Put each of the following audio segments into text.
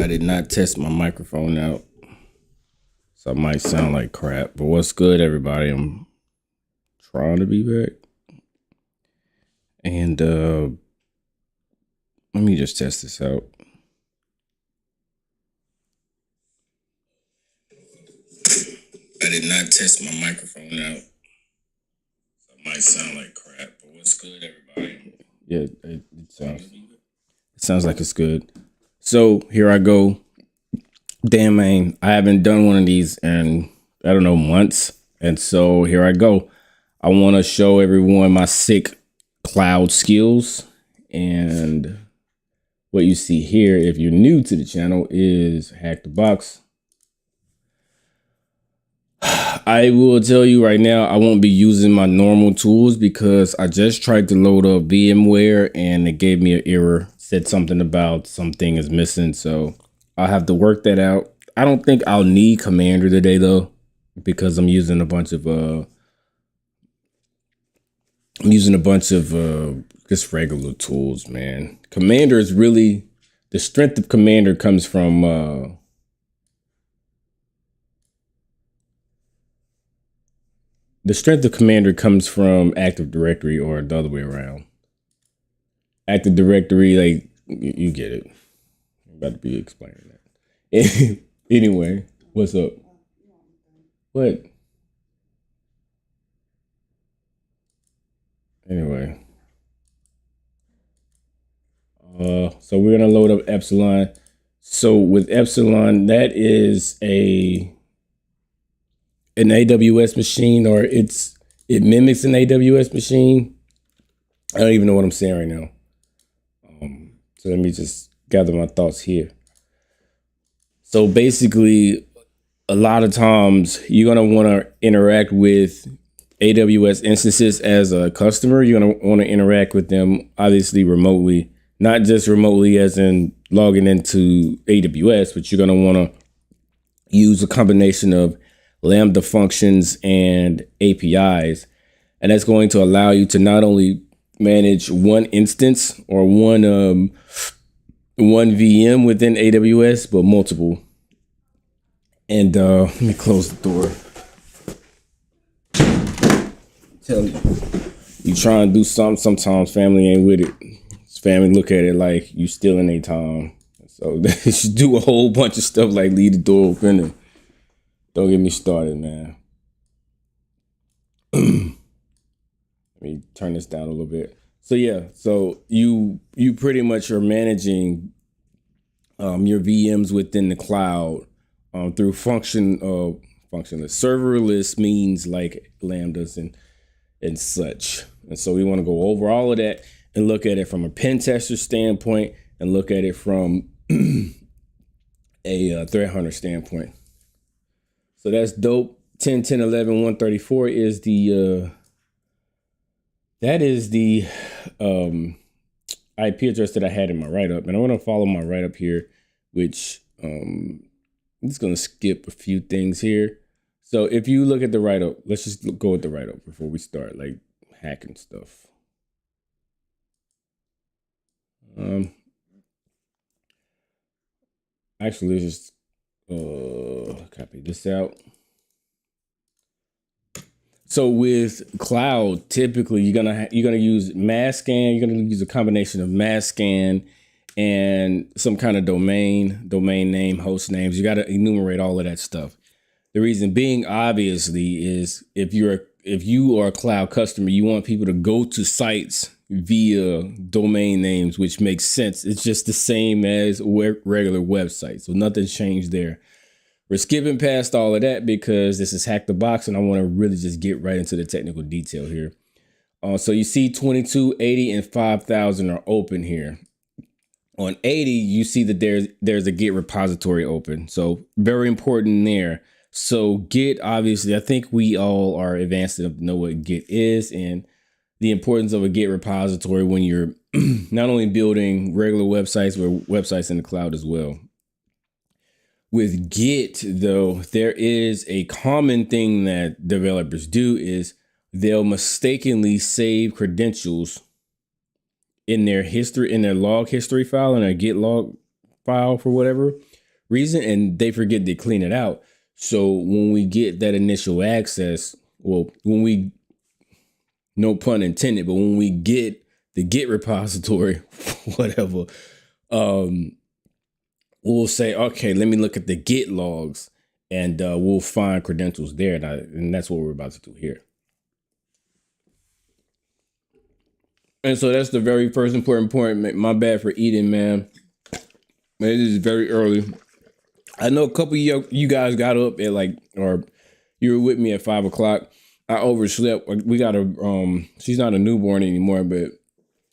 I did not test my microphone out, so it might sound like crap. But what's good, everybody? I'm trying to be back. And let me just test this out. I did not test my microphone out, so it might sound like crap. But what's good, everybody? Yeah, it sounds like it's good. So here I go. Damn, man, I haven't done one of these in, I don't know, months. And so here I go. I want to show everyone my sick cloud skills. And what you see here, if you're new to the channel, is HackTheBox. I will tell you right now, I won't be using my normal tools because I just tried to load up VMware and it gave me an error, said something about something is missing. So I'll have to work that out. I don't think I'll need Commander today though, because I'm using a bunch of just regular tools, man. Commander is really, the strength of Commander comes from Active Directory, or the other way around. Active Directory, like you get it. I'm about to be explaining that. Anyway, what's up? What? Anyway. So we're gonna load up Epsilon. So with Epsilon, that is an AWS machine, or it mimics an AWS machine. I don't even know what I'm saying right now. So let me just gather my thoughts here. So basically, a lot of times you're gonna want to interact with AWS instances as a customer. You're gonna want to interact with them obviously remotely, not just remotely as in logging into AWS, but you're gonna want to use a combination of Lambda functions and APIs. And that's going to allow you to not only manage one instance or one VM within AWS, but multiple. And let me close the door. Tell you try and do something, sometimes family ain't with it. Family look at it like you stealing their time. So they should do a whole bunch of stuff like leave the door open and don't get me started, man. Let me turn this down a little bit. So yeah, so you pretty much are managing your VMs within the cloud through functionless. Serverless means like Lambdas and such. And so we want to go over all of that and look at it from a pen tester standpoint and look at it from a threat hunter standpoint. So that's dope. 10.10.11.134 is the that is the IP address that I had in my write-up. And I want to follow my write-up here, which I'm just going to skip a few things here. So if you look at the write-up, let's just go with the write-up before we start like hacking stuff. Actually, let's just copy this out. So with cloud, typically you're gonna use mass scan. You're gonna use a combination of mass scan and some kind of domain name, host names. You got to enumerate all of that stuff. The reason being, obviously, is if you are a cloud customer, you want people to go to sites via domain names, which makes sense. It's just the same as regular websites, so nothing's changed there. We're skipping past all of that because this is HackTheBox, and I want to really just get right into the technical detail here. So you see 22, 80, and 5,000 are open here. On 80, you see that there's a Git repository open. So very important there. So Git, obviously, I think we all are advanced enough to know what Git is and the importance of a Git repository when you're not only building regular websites, but websites in the cloud as well. With Git, though, there is a common thing that developers do is they'll mistakenly save credentials in their history, in their log history file, in their Git log file for whatever. reason, and they forget to clean it out. So when we get that initial access, well, when we, no pun intended, but when we get the Git repository, whatever, we'll say, okay, let me look at the Git logs, and we'll find credentials there. And that's what we're about to do here. And so that's the very first important point. My bad for eating, man. It is very early. I know a couple of you guys got up at like, or you were with me at 5 o'clock. I overslept. We got she's not a newborn anymore, but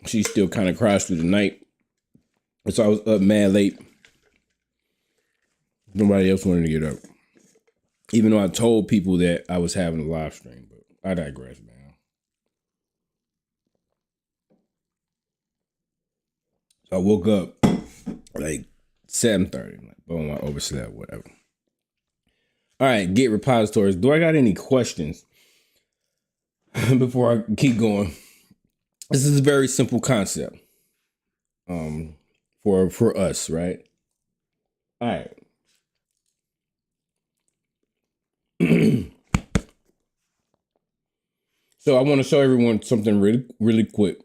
she still kind of cries through the night. And so I was up mad late. Nobody else wanted to get up. Even though I told people that I was having a live stream, but I digress, man. So I woke up like 7:30. Like, boom, I overslept, whatever. All right, Git repositories. Do I got any questions before I keep going? This is a very simple concept for us, right? All right. So I want to show everyone something really, really quick.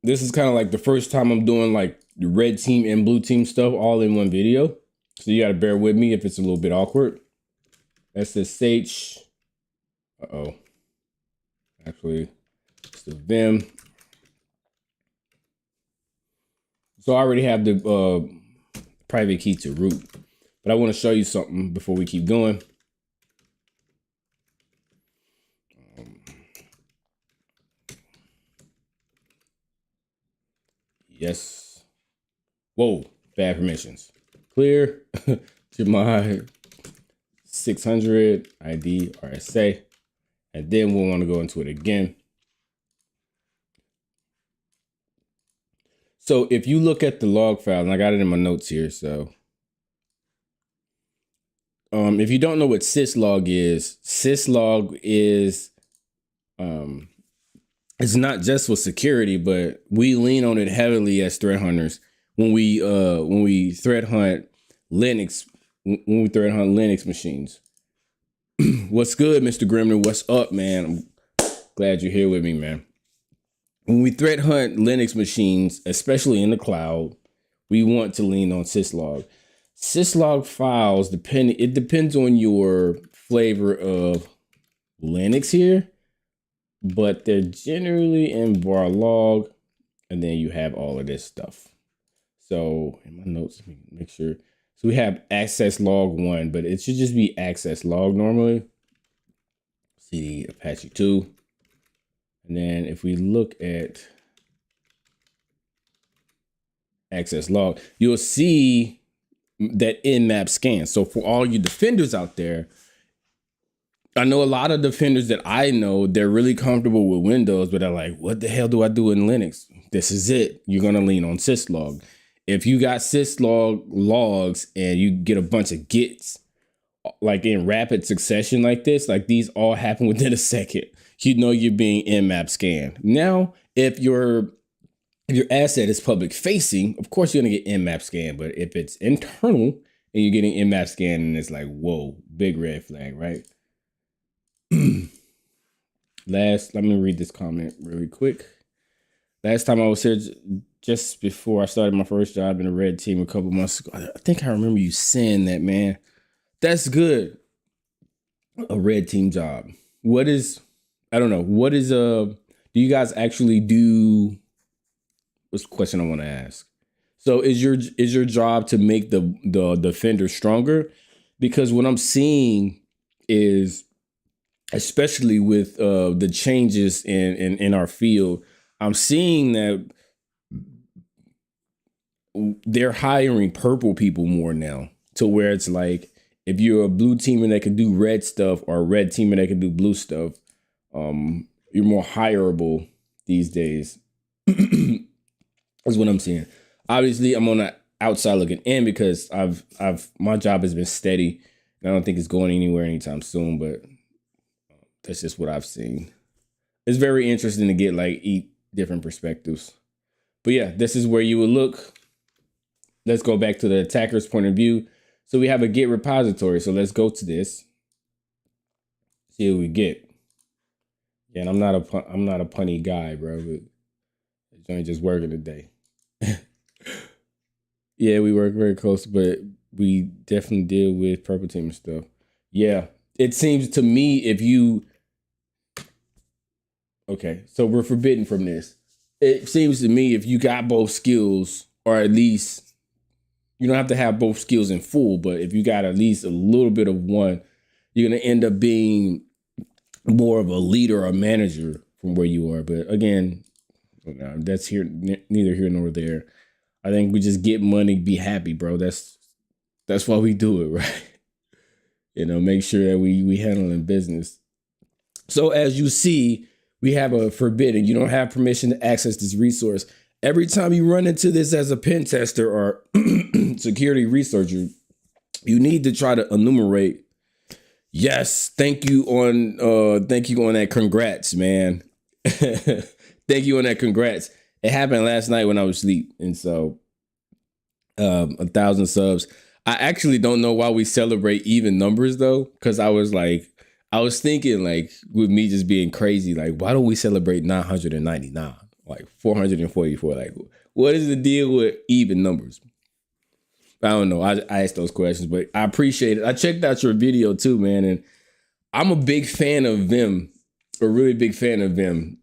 This is kind of like the first time I'm doing like the red team and blue team stuff all in one video. So you got to bear with me if it's a little bit awkward. SSH. Uh-oh. Actually, it's the Vim. So I already have the private key to root. But I want to show you something before we keep going. Yes. Whoa, bad permissions. Clear to my 600 ID RSA. And then we'll want to go into it again. So if you look at the log file, and I got it in my notes here, so if you don't know what syslog is it's not just for security, but we lean on it heavily as threat hunters when we threat hunt Linux machines. What's good, Mr. Grimner? What's up, man? I'm glad you're here with me, man. When we threat hunt Linux machines, especially in the cloud, we want to lean on syslog. Syslog files it depends on your flavor of Linux here, but they're generally in var log, and then you have all of this stuff. So in my notes, let me make sure. So we have access log 1, but it should just be access log normally. CD Apache 2. And then if we look at access log, you'll see that nmap scan. So for all you defenders out there, I know a lot of defenders that I know, they're really comfortable with Windows, but they're like, what the hell do I do in Linux? This is it. You're going to lean on syslog. If you got syslog logs and you get a bunch of gits, like in rapid succession like this, like these all happen within a second, you know you're being nmap scanned. Now, if your asset is public facing, of course you're going to get nmap scanned. But if it's internal and you're getting nmap scanned, and it's like, whoa, big red flag, right? Let me read this comment really quick. Last time I was here, just before I started my first job in a red team a couple months ago, I think I remember you saying that, man. That's good. A red team job. Do you guys actually do, what's the question I want to ask? So is your job to make the defender stronger? Because what I'm seeing is, especially with the changes in our field, I'm seeing that they're hiring purple people more now, to where it's like, if you're a blue teamer that can do red stuff or a red teamer that can do blue stuff, you're more hireable these days. That's what I'm seeing. Obviously, I'm on the outside looking in because my job has been steady, and I don't think it's going anywhere anytime soon, but that's just what I've seen. It's very interesting to get eat different perspectives. But yeah, this is where you would look. Let's go back to the attacker's point of view. So we have a Git repository. So let's go to this. See what we get. Yeah, and I'm not a punny guy, bro. But it's only just working today. Yeah, we work very close, but we definitely deal with purple team and stuff. Yeah, it seems to me if you. Okay, so we're forbidden from this. It seems to me if you got both skills, or at least you don't have to have both skills in full, but if you got at least a little bit of one, you're gonna end up being more of a leader or manager from where you are. But again, that's neither here nor there. I think we just get money, be happy, bro. That's why we do it, right? Make sure that we handle in business. So as you see, we have a forbidden. You don't have permission to access this resource. Every time you run into this as a pen tester or security researcher, you need to try to enumerate. Yes, thank you on that. Congrats, man. Thank you on that. Congrats. It happened last night when I was asleep, and so 1,000 subs. I actually don't know why we celebrate even numbers though, because I was thinking like with me just being crazy, like why don't we celebrate 999, like 444? Like what is the deal with even numbers? I don't know. I asked those questions, but I appreciate it. I checked out your video too, man, and I'm a big fan of Vim, a really big fan of Vim.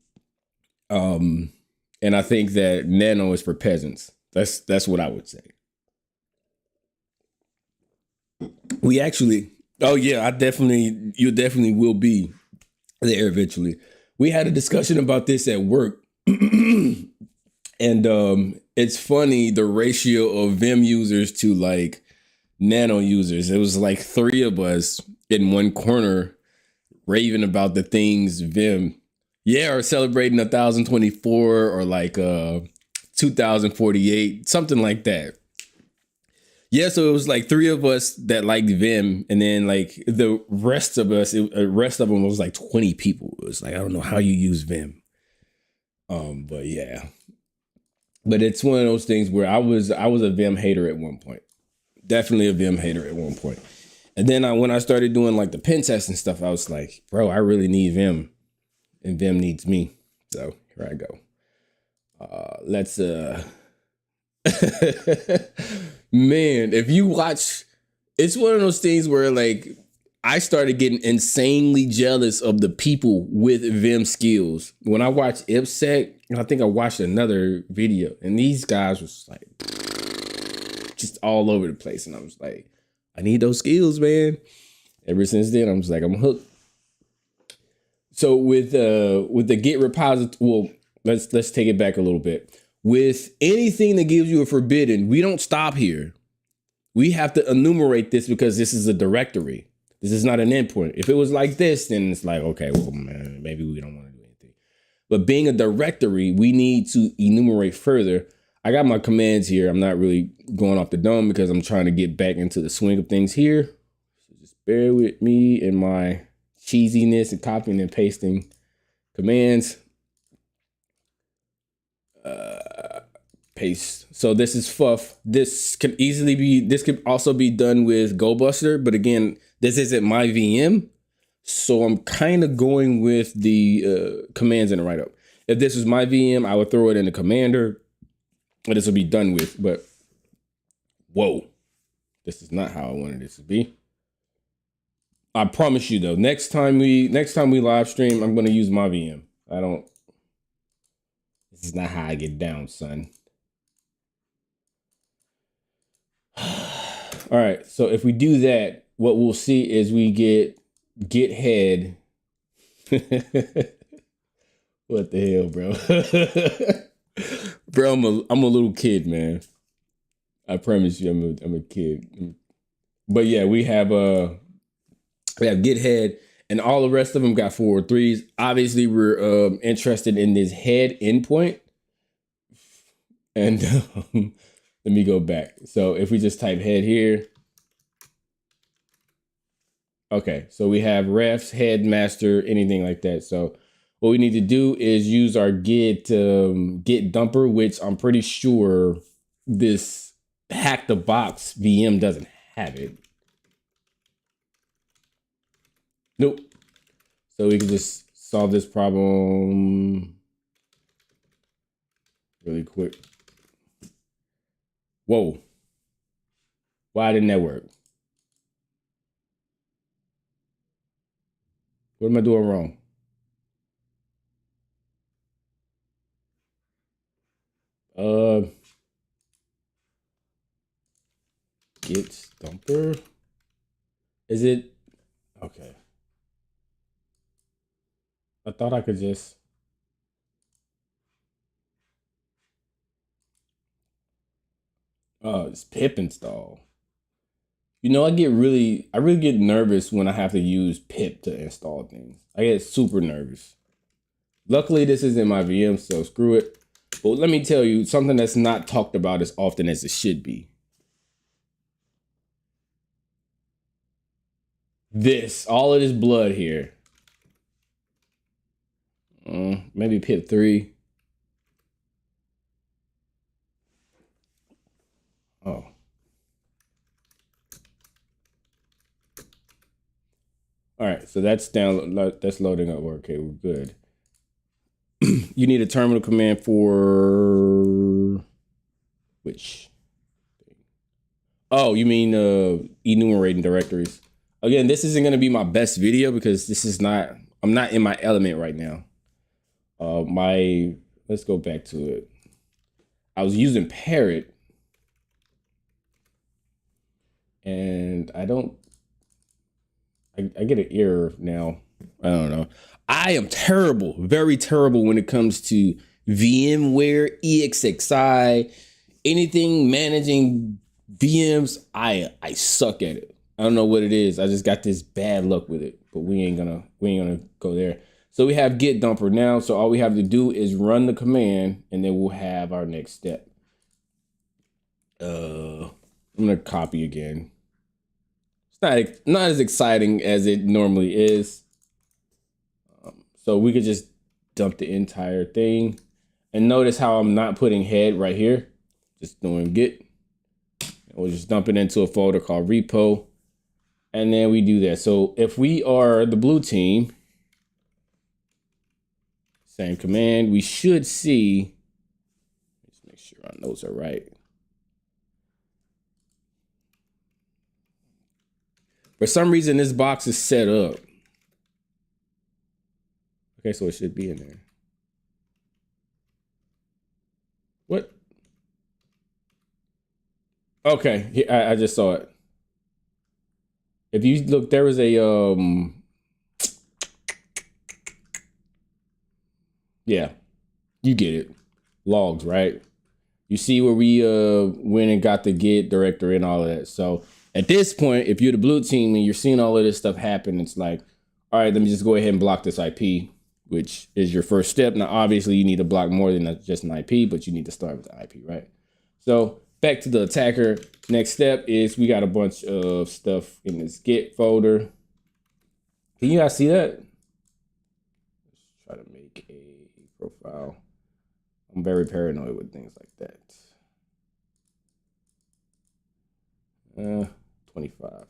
And I think that Nano is for peasants. That's what I would say. We actually, oh yeah, you definitely will be there eventually. We had a discussion about this at work, and it's funny the ratio of Vim users to like Nano users. It was like 3 of us in one corner raving about the things Vim. Yeah, or celebrating 1,024 or like 2,048, something like that. Yeah, so it was like 3 of us that liked Vim, and then like the rest of us, the rest of them was like 20 people. It was like, I don't know how you use Vim. But yeah. But it's one of those things where I was a Vim hater at one point. Definitely a Vim hater at one point. And then when I started doing like the pen test and stuff, I was like, bro, I really need Vim. And Vim needs me. So here I go. Let's man, if you watch, it's one of those things where like I started getting insanely jealous of the people with Vim skills. When I watched IPSec, I think I watched another video, and these guys was like just all over the place. And I was like, I need those skills, man. Ever since then, I'm just like, I'm hooked. So with the Git repository, well, let's take it back a little bit. With anything that gives you a forbidden, we don't stop here. We have to enumerate this because this is a directory. This is not an endpoint. If it was like this, then it's like, okay, well, man, maybe we don't want to do anything. But being a directory, we need to enumerate further. I got my commands here. I'm not really going off the dome because I'm trying to get back into the swing of things here. So just bear with me in my cheesiness and copying and pasting commands. Paste. So this is FUF. This could also be done with GoBuster, but again, this isn't my VM. So I'm kind of going with the commands in the write-up. If this was my VM, I would throw it in the commander, and this will be done with. But whoa, this is not how I wanted this to be. I promise you though, next time we live stream, I'm gonna use my VM. This is not how I get down, son. All right, so if we do that, what we'll see is we get head. What the hell, bro? Bro, I'm a little kid, man. I promise you, I'm a kid. But yeah, we have get head, and all the rest of them got 4 or 3s. Obviously, we're interested in this head endpoint, and let me go back. So if we just type head here. Okay, so we have refs, head, master, anything like that. So What we need to do is use our git dumper, which I'm pretty sure this HackTheBox VM doesn't have it. Nope. So we can just solve this problem really quick. Whoa. Why didn't that work? What am I doing wrong? Git dumper. Is it okay? I thought I could just. It's pip install. You know, I really get nervous when I have to use pip to install things. I get super nervous. Luckily, this is in my VM, so screw it. But let me tell you something that's not talked about as often as it should be. All of this blood here. Maybe pip 3. Oh. All right, so that's loading up. Okay, we're good. You need a terminal command for which? Oh, you mean enumerating directories. Again, this isn't going to be my best video because I'm not in my element right now. Let's go back to it. I was using Parrot and I get an error now. I don't know. I am terrible, very terrible when it comes to VMware, EXXI, anything managing VMs. I suck at it. I don't know what it is. I just got this bad luck with it, but we ain't gonna go there. So we have git dumper now. So all we have to do is run the command and then we'll have our next step. I'm gonna copy again. It's not as exciting as it normally is. So we could just dump the entire thing. And notice how I'm not putting head right here. Just doing git. We'll just dump it into a folder called repo. And then we do that. So if we are the blue team, same command, we should see, let's make sure our notes are right. For some reason, this box is set up. Okay, so it should be in there. What? Okay, I just saw it. If you look, there was a yeah, you get it. Logs, right? You see where we went and got the git directory and all of that. So at this point, if you're the blue team and you're seeing all of this stuff happen, it's like, all right, let me just go ahead and block this IP, which is your first step. Now, obviously, you need to block more than just an IP, but you need to start with the IP, right? So back to the attacker. Next step is we got a bunch of stuff in this git folder. Can you guys see that? Let's try to make a profile. I'm very paranoid with things like that. 25. All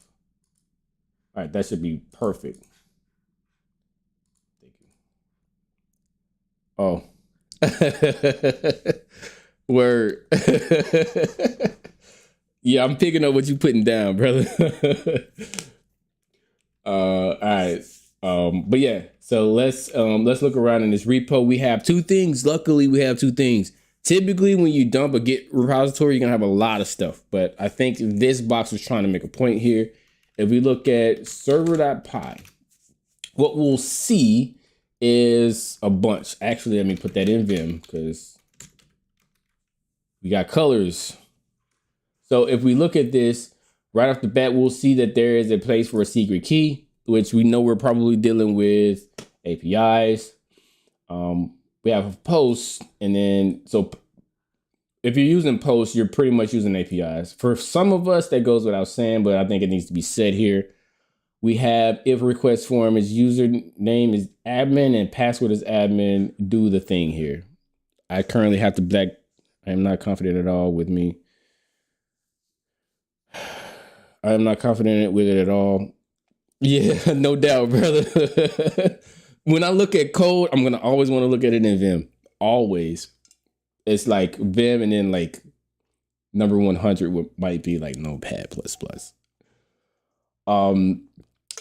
right, that should be perfect. Thank you. Oh. Word. Yeah, I'm picking up what you putting down, brother. All right. But yeah, so let's look around in this repo. We have two things. Luckily, we have two things. Typically, when you dump a Git repository, you're gonna have a lot of stuff. But I think this box was trying to make a point here. If we look at server.py, what we'll see is a bunch. Actually, let me put that in Vim because we got colors. So if we look at this right off the bat, we'll see that there is a place for a secret key, which we know we're probably dealing with APIs. We have a post, and then so if you're using posts, you're pretty much using APIs. For some of us, that goes without saying, but I think it needs to be said here. We have if request form is username is admin and password is admin. Do the thing here. I currently have to black. I am not confident at all with me. I am not confident with it at all. Yeah, no doubt, brother. When I look at code, I'm gonna always want to look at it in Vim. Always. It's like Vim, and then like number 100 might be like Notepad++.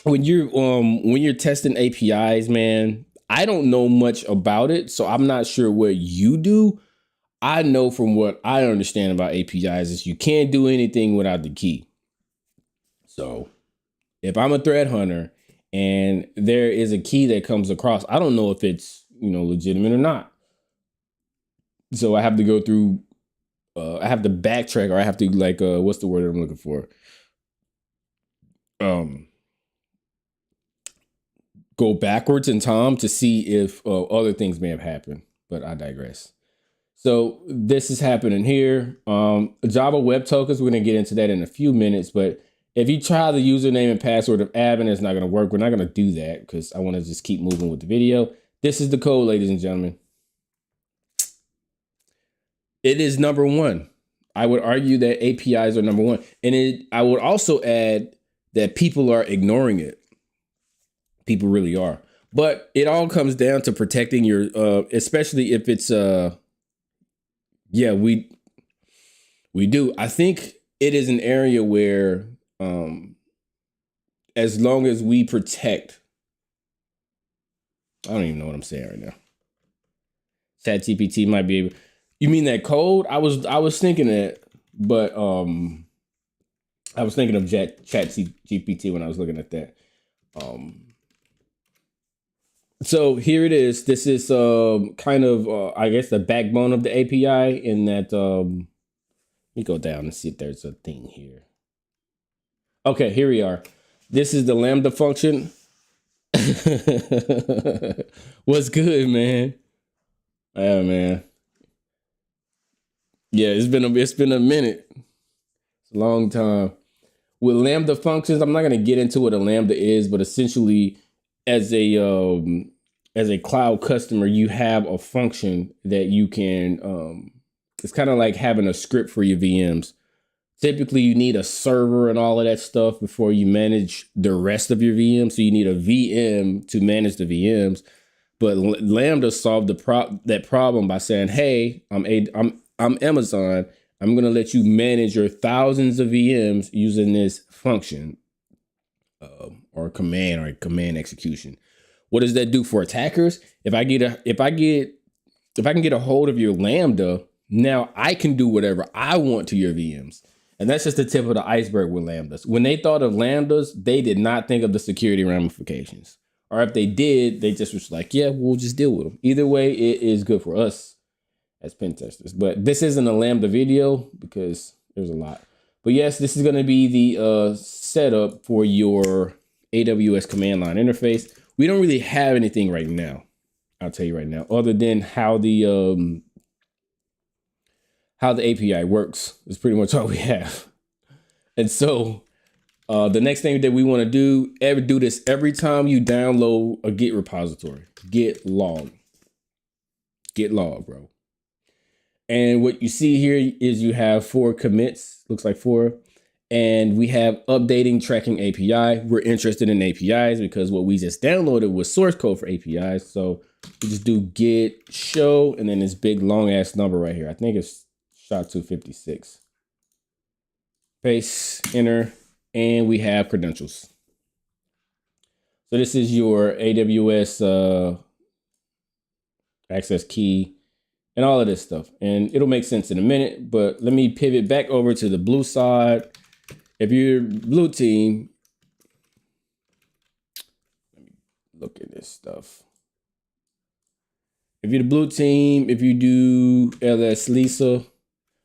When you're testing APIs, man, I don't know much about it, so I'm not sure what you do. I know from what I understand about APIs is you can't do anything without the key. So if I'm a threat hunter and there is a key that comes across, I don't know if it's, legitimate or not. So I have to go through, I have to backtrack, or I have to what's the word I'm looking for? Go backwards in time to see if other things may have happened, but I digress. So this is happening here. Java Web Tokens, we're going to get into that in a few minutes, but if you try the username and password of admin, it's not going to work. We're not going to do that because I want to just keep moving with the video. This is the code, ladies and gentlemen. It is number one. I would argue that APIs are number one. And I would also add that people are ignoring it. People really are. But it all comes down to protecting your, especially if it's, we do. I think it is an area where, as long as we protect, I don't even know what I'm saying right now. ChatGPT might be able. You mean that code? I was thinking that, but I was thinking of ChatGPT when I was looking at that. So here it is. This is kind of I guess the backbone of the API. In that, let me go down and see if there's a thing here. Okay, here we are. This is the Lambda function. What's good, man? Oh man. Yeah, it's been a minute. It's a long time. With Lambda functions, I'm not gonna get into what a Lambda is, but essentially, as a cloud customer, you have a function that you can. It's kind of like having a script for your VMs. Typically, you need a server and all of that stuff before you manage the rest of your VM. So you need a VM to manage the VMs. But Lambda solved that problem by saying, "Hey, I'm Amazon. I'm going to let you manage your thousands of VMs using this function or command execution." What does that do for attackers? If I can get a hold of your Lambda, now I can do whatever I want to your VMs. And that's just the tip of the iceberg with Lambdas. When they thought of Lambdas, they did not think of the security ramifications. Or if they did, they just was like, yeah, we'll just deal with them. Either way, it is good for us as pen testers. But this isn't a Lambda video because there's a lot. But yes, this is going to be the setup for your AWS command line interface. We don't really have anything right now. I'll tell you right now, other than how the API works is pretty much all we have. And so the next thing that we want to do this every time you download a Git repository. Git log, bro. And what you see here is you have 4 commits, looks like 4. And we have updating tracking API. We're interested in APIs because what we just downloaded was source code for APIs. So we just do git show and then this big long ass number right here. I think it's SHA-256. Paste, enter, and we have credentials. So this is your AWS access key and all of this stuff. And it'll make sense in a minute, but let me pivot back over to the blue side. If you're blue team, let me look at this stuff. If you're the blue team, if you do ls Lisa,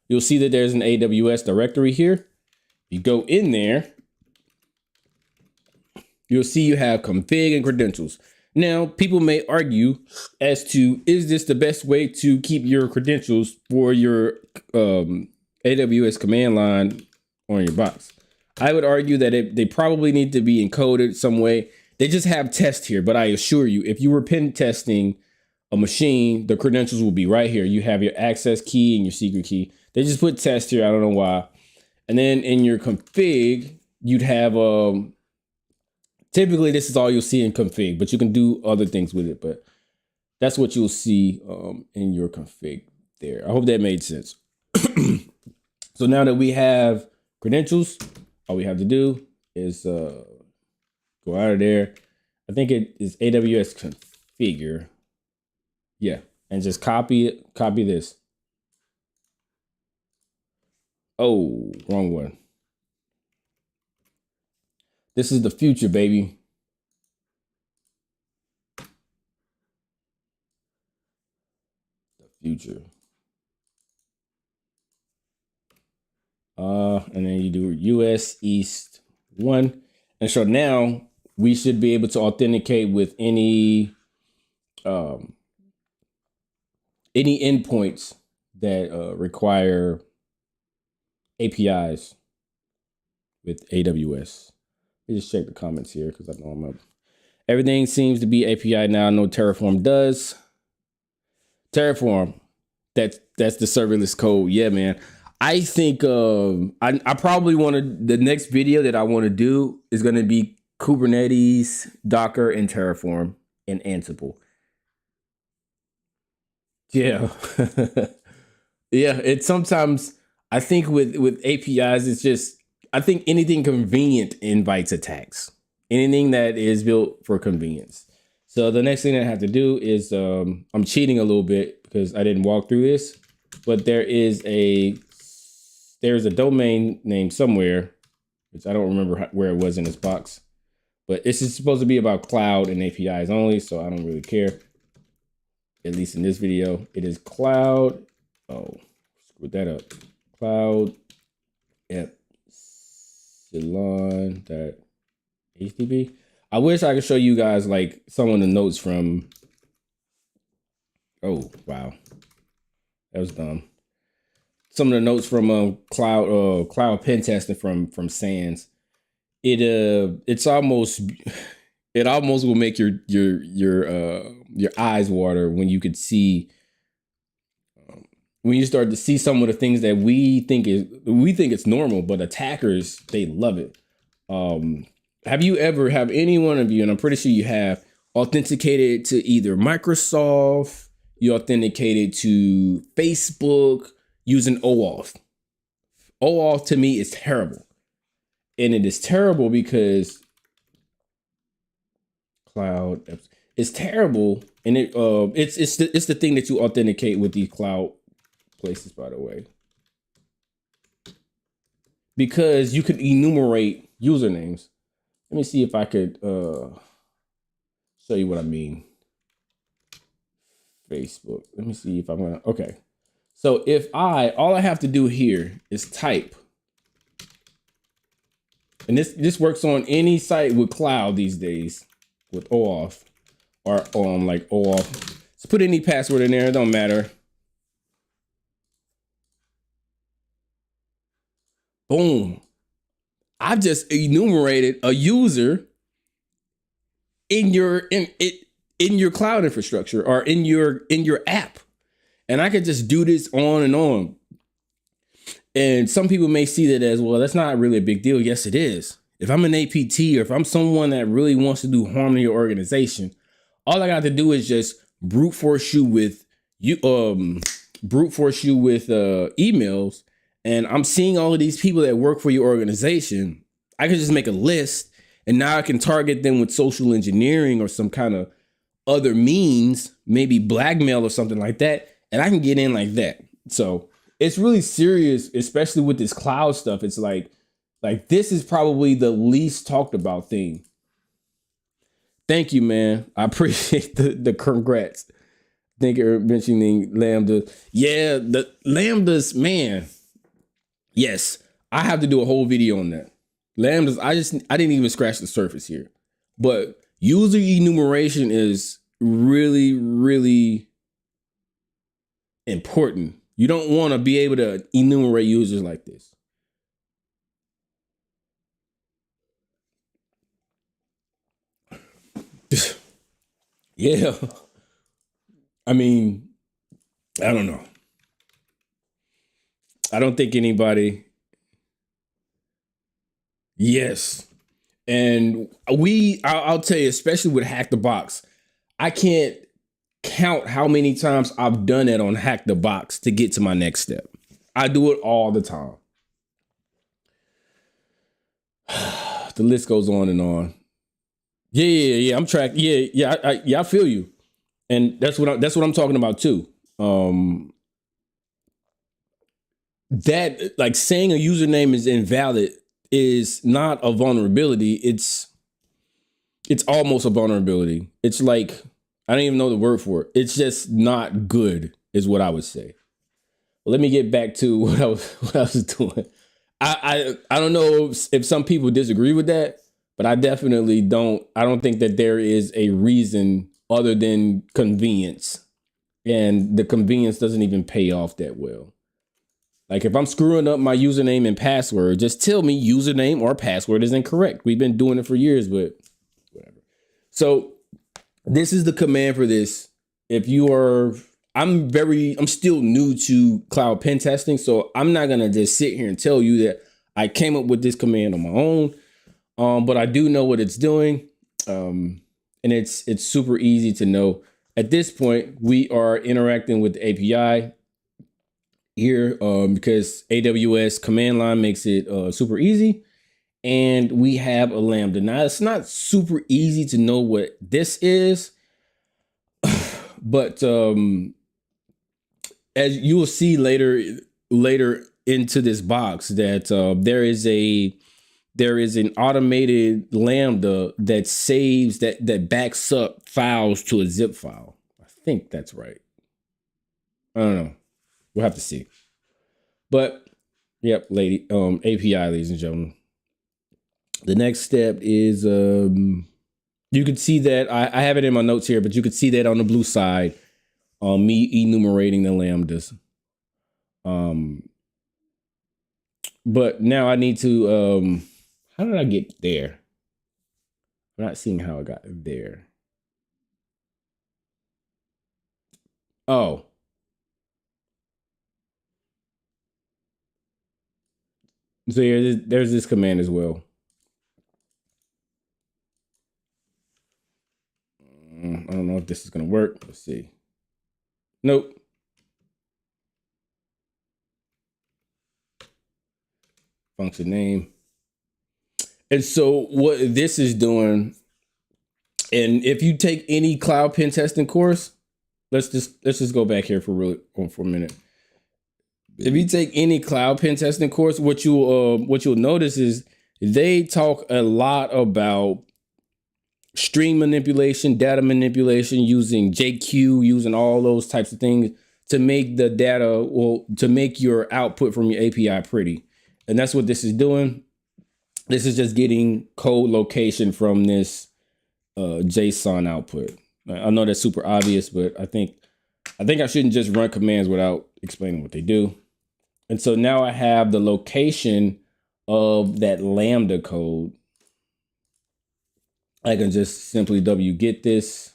you'll see that there's an AWS directory here. You go in there, you'll see you have config and credentials. Now, people may argue as to, is this the best way to keep your credentials for your AWS command line on your box? I would argue that they probably need to be encoded some way. They just have test here, but I assure you, if you were pen testing a machine, the credentials will be right here. You have your access key and your secret key. They just put test here. I don't know why. And then in your config, you'd have typically this is all you'll see in config, but you can do other things with it. But that's what you'll see in your config there. I hope that made sense. So now that we have credentials, all we have to do is go out of there. I think it is AWS configure. Yeah, and just copy it. Copy this. Oh, wrong one. This is the future, baby. The future. And then you do US East 1. And so now we should be able to authenticate with any endpoints that require APIs with AWS. Let me just check the comments here because I know I'm up. Everything seems to be API now. No Terraform does. Terraform, that's the serverless code. Yeah, man. I think I probably want to, the next video that I want to do is going to be Kubernetes, Docker, and Terraform and Ansible. Yeah. Yeah, it's sometimes I think with APIs, it's just, I think anything convenient invites attacks. Anything that is built for convenience. So the next thing I have to do is I'm cheating a little bit because I didn't walk through this, but there's a domain name somewhere, which I don't remember where it was in this box, but this is supposed to be about cloud and APIs only, so I don't really care. At least in this video, it is cloud. Oh, screwed that up. Cloud Epsilon.htb. I wish I could show you guys like some of the notes from. Oh wow, that was dumb. Some of the notes from cloud pen testing from Sands. It's almost. It almost will make your eyes water when you could see when you start to see some of the things that we think it's normal, but attackers, they love it. Have any one of you, and I'm pretty sure you have, authenticated to either Microsoft, you authenticated to Facebook using OAuth. OAuth to me is terrible. And it is terrible because cloud, it's terrible. And it's the thing that you authenticate with these cloud places, by the way, because you could enumerate usernames. Let me see if I could show you what I mean. Facebook. Let me see if I'm gonna. Okay, so if all I have to do here is type, and this works on any site with cloud these days with OAuth or like OAuth. So put any password in there. It don't matter. Boom. I've just enumerated a user in your cloud infrastructure or in your app. And I could just do this on and on. And some people may see that as, well, that's not really a big deal. Yes, it is. If I'm an APT or if I'm someone that really wants to do harm to your organization, all I got to do is just brute force you with emails. And I'm seeing all of these people that work for your organization. I can just make a list, and now I can target them with social engineering or some kind of other means, maybe blackmail or something like that. And I can get in like that. So it's really serious, especially with this cloud stuff. It's like this is probably the least talked about thing. Thank you, man. I appreciate the congrats. Thank you for mentioning Lambda. Yeah, the Lambdas, man. Yes, I have to do a whole video on that. Lambdas, I didn't even scratch the surface here. But user enumeration is really, really important. You don't want to be able to enumerate users like this. Yeah. I mean, I don't know. I don't think anybody. Yes. And I'll tell you, especially with HackTheBox, I can't count how many times I've done it on HackTheBox to get to my next step. I do it all the time. The list goes on and on. Yeah. I'm tracked. Yeah. I feel you, and that's what I'm talking about too. That like saying a username is invalid is not a vulnerability. It's almost a vulnerability. It's like I don't even know the word for it. It's just not good, is what I would say. Well, let me get back to what I was doing. I don't know if some people disagree with that, but I definitely don't. I don't think that there is a reason other than convenience, and the convenience doesn't even pay off that well. Like if I'm screwing up my username and password, just tell me username or password is incorrect. We've been doing it for years, but whatever. So this is the command for this. If you are, I'm still new to cloud pen testing, so I'm not gonna just sit here and tell you that I came up with this command on my own. But I do know what it's doing, and it's super easy to know. At this point, we are interacting with the API here because AWS command line makes it super easy. And we have a Lambda. Now, it's not super easy to know what this is, but as you will see later into this box that there is an automated Lambda that saves that backs up files to a zip file. I think that's right. I don't know. We'll have to see. But yep, API, ladies and gentlemen. The next step is you can see that I have it in my notes here, but you can see that on the blue side, me enumerating the lambdas. But now I need to how did I get there? I'm not seeing how I got there. Oh. So yeah, there's this command as well. I don't know if this is gonna work. Let's see. Nope. Function name. And so what this is doing, and if you take any cloud pen testing course, let's just go back here for a minute. If you take any cloud pen testing course, what you'll notice is they talk a lot about string manipulation, data manipulation, using JQ, using all those types of things to make the data, to make your output from your API pretty. And that's what this is doing. This is just getting code location from this JSON output. I know that's super obvious, but I think I shouldn't just run commands without explaining what they do. And so now I have the location of that Lambda code. I can just simply wget this.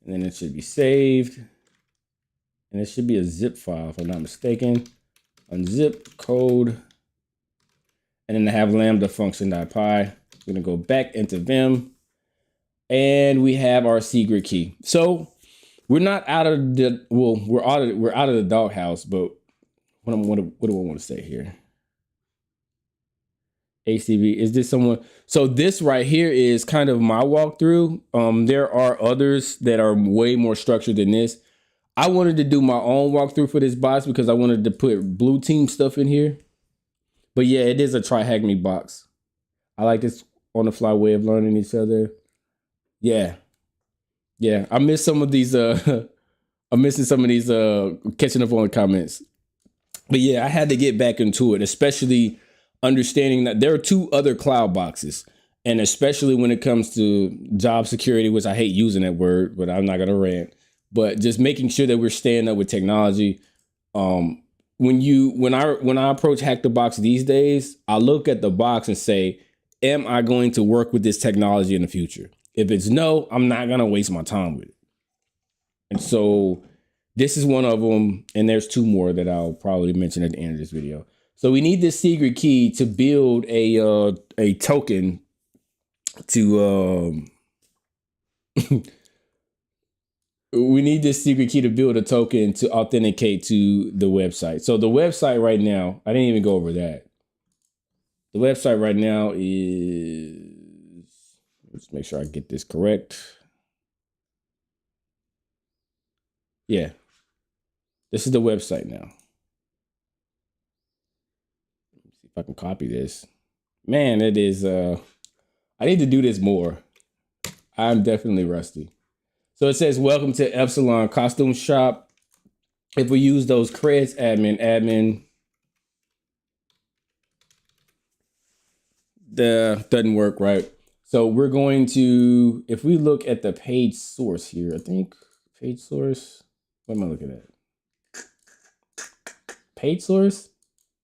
And then it should be saved. And it should be a zip file, if I'm not mistaken. Unzip code. And then I have lambda function.py. We're going to go back into Vim. And we have our secret key. So we're not out of the, well, we're out of the doghouse, but what do I want to say here? ACV, is this someone? So this right here is kind of my walkthrough. There are others that are way more structured than this. I wanted to do my own walkthrough for this box because I wanted to put blue team stuff in here. But yeah, it is a try hack me box. I like this on the fly way of learning each other. Yeah. I miss some of these I'm missing some of these catching up on the comments. But yeah, I had to get back into it, especially understanding that there are two other cloud boxes. And especially when it comes to job security, which I hate using that word, but I'm not gonna rant. But just making sure that we're staying up with technology. When I approach HackTheBox these days, I look at the box and say, am I going to work with this technology in the future? If it's no, I'm not going to waste my time with it. And so this is one of them. And there's two more that I'll probably mention at the end of this video. So we need this secret key to build a token to we need this secret key to build a token to authenticate to the website. So the website right now, I didn't even go over that. The website right now is, let's make sure I get this correct. Yeah, this is the website now. Let's see if I can copy this. Man, it is, I need to do this more. I'm definitely rusty. So it says, welcome to Epsilon costume shop. If we use those creds, admin, doesn't work, right? So we're going to, if we look at the page source here, I think page source, what am I looking at? Page source?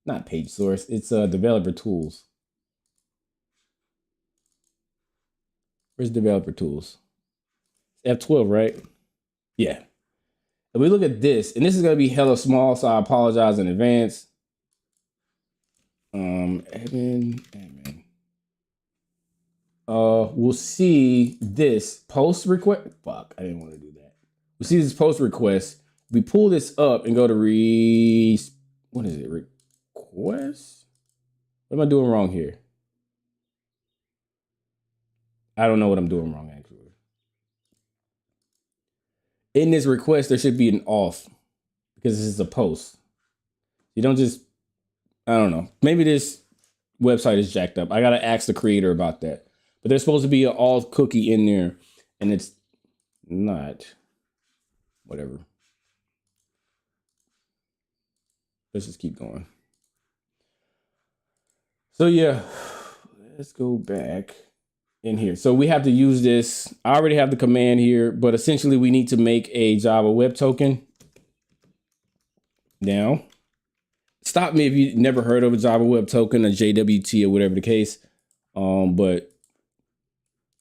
Not page source, it's developer tools. Where's developer tools? F12, right? Yeah. If we look at this, and this is going to be hella small, so I apologize in advance. Admin. We'll see this post request. Fuck, I didn't want to do that. We'll see this post request. We pull this up and go to what is it? Request? What am I doing wrong here? I don't know what I'm doing wrong, actually. In this request, there should be an auth because this is a post. You don't just, I don't know. Maybe this website is jacked up. I got to ask the creator about that. But there's supposed to be an auth cookie in there, and it's not. Whatever. Let's just keep going. So yeah, let's go back in here. So we have to use this. I already have the command here, but essentially we need to make a Java Web Token. Now, stop me if you never heard of a Java Web Token, a JWT, or whatever the case. But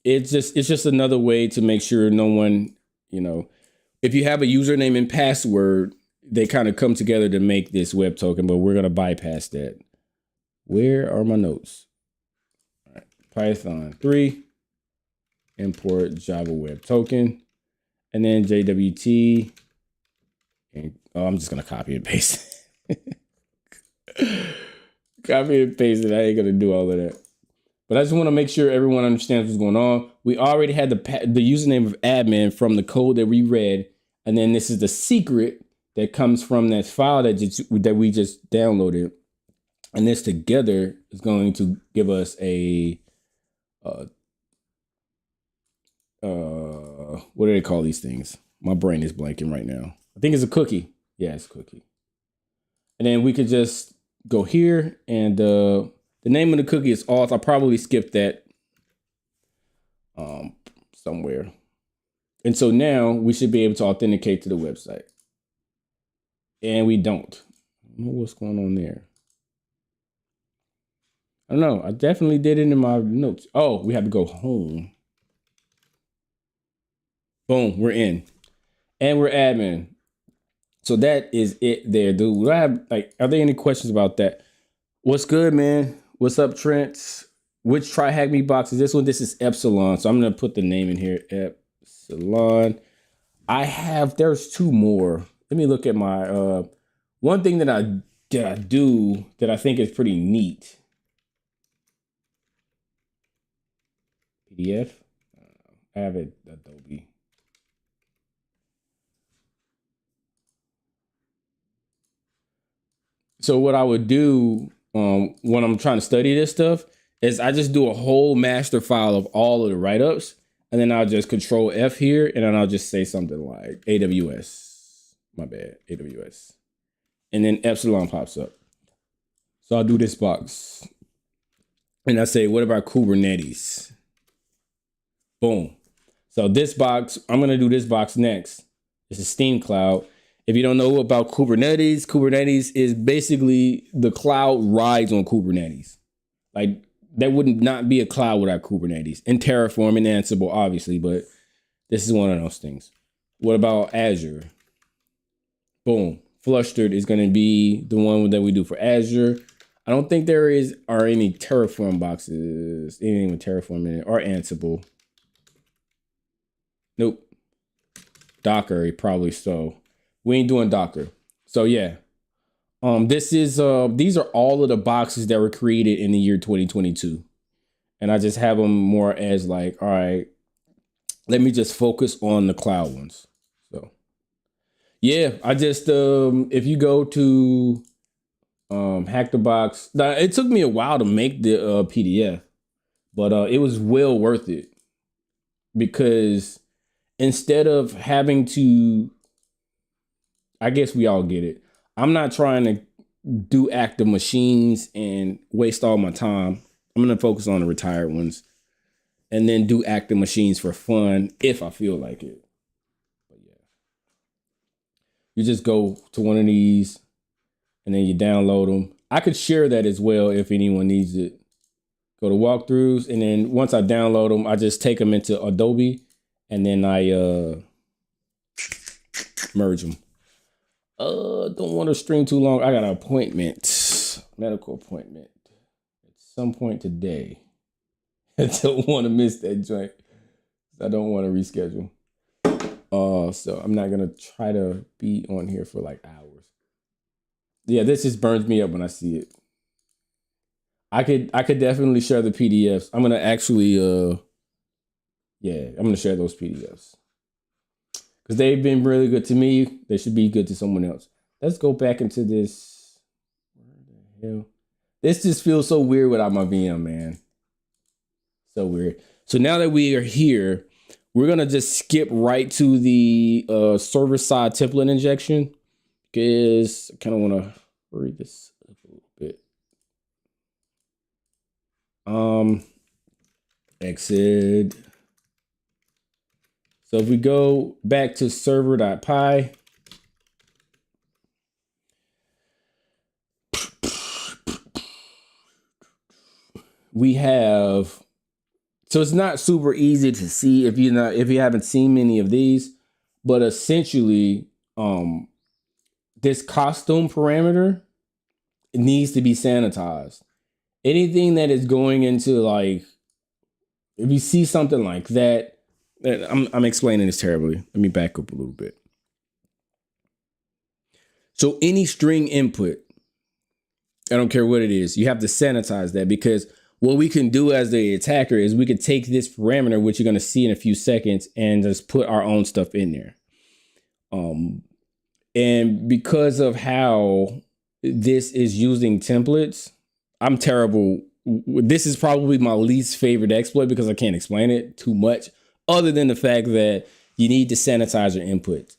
it's just another way to make sure no one, if you have a username and password, they kind of come together to make this web token, but we're going to bypass that. Where are my notes? All right. Python 3, import Java Web Token, and then JWT. And, I'm just going to copy and paste it. Copy and paste it. I ain't going to do all of that. But I just want to make sure everyone understands what's going on. We already had the username of admin from the code that we read. And then this is the secret that comes from that file that we just downloaded. And this together is going to give us a, what do they call these things? My brain is blanking right now. I think it's a cookie. Yeah, it's a cookie. And then we could just go here and the name of the cookie is auth. I'll probably skip that somewhere. And so now we should be able to authenticate to the website. And we don't. I don't know what's going on there. I don't know. I definitely did it in my notes. Oh, we have to go home. Boom, we're in. And we're admin. So that is it there, dude. Would I have, are there any questions about that? What's good, man? What's up, Trent? Which HackTheBox is this one? This is Epsilon. So I'm going to put the name in here. Epsilon. There's two more. Let me look at my, one thing that I do that I think is pretty neat. PDF. I have it, Adobe. So what I would do when I'm trying to study this stuff is I just do a whole master file of all of the write-ups, and then I'll just Control F here, and then I'll just say something like AWS. My bad, AWS. And then Epsilon pops up. So I'll do this box. And I say, what about Kubernetes? Boom. So this box, I'm going to do this box next. It's a Steam Cloud. If you don't know about Kubernetes, Kubernetes is basically the cloud rides on Kubernetes. Like that would not be a cloud without Kubernetes and Terraform and Ansible, obviously, but this is one of those things. What about Azure? Boom. Flustered is going to be the one that we do for Azure. I don't think there are any Terraform boxes, anything with Terraform in it, or Ansible. Nope. Docker, probably so. We ain't doing Docker. So yeah. These are all of the boxes that were created in the year 2022. And I just have them more as like, all right, let me just focus on the cloud ones. So yeah, I just if you go to HackTheBox, now it took me a while to make the PDF, but it was well worth it, because instead of having to, I guess we all get it, I'm not trying to do active machines and waste all my time. I'm going to focus on the retired ones and then do active machines for fun if I feel like it. But yeah, you just go to one of these and then you download them. I could share that as well if anyone needs it. Go to walkthroughs, and then once I download them, I just take them into Adobe, and then I merge them. Don't want to stream too long. I got an appointment, medical appointment at some point today. I don't want to miss that joint. I don't want to reschedule. So I'm not gonna try to be on here for like hours. Yeah, this just burns me up when I see it. I could definitely share the PDFs. I'm gonna actually I'm gonna share those PDFs, because they've been really good to me. They should be good to someone else. Let's go back into this. Where the hell? This just feels so weird without my VM, man. So weird. So now that we are here, we're gonna just skip right to the server-side template injection, because I kind of want to hurry this up a little bit. Exit. So if we go back to server.py, we have, so it's not super easy to see if you haven't seen many of these, but essentially this costume parameter needs to be sanitized. Anything that is going into, like, if you see something like that, I'm explaining this terribly. Let me back up a little bit. So any string input, I don't care what it is, you have to sanitize that, because what we can do as the attacker is we could take this parameter, which you're going to see in a few seconds, and just put our own stuff in there. And because of how this is using templates, I'm terrible. This is probably my least favorite exploit, because I can't explain it too much, other than the fact that you need to sanitize your inputs.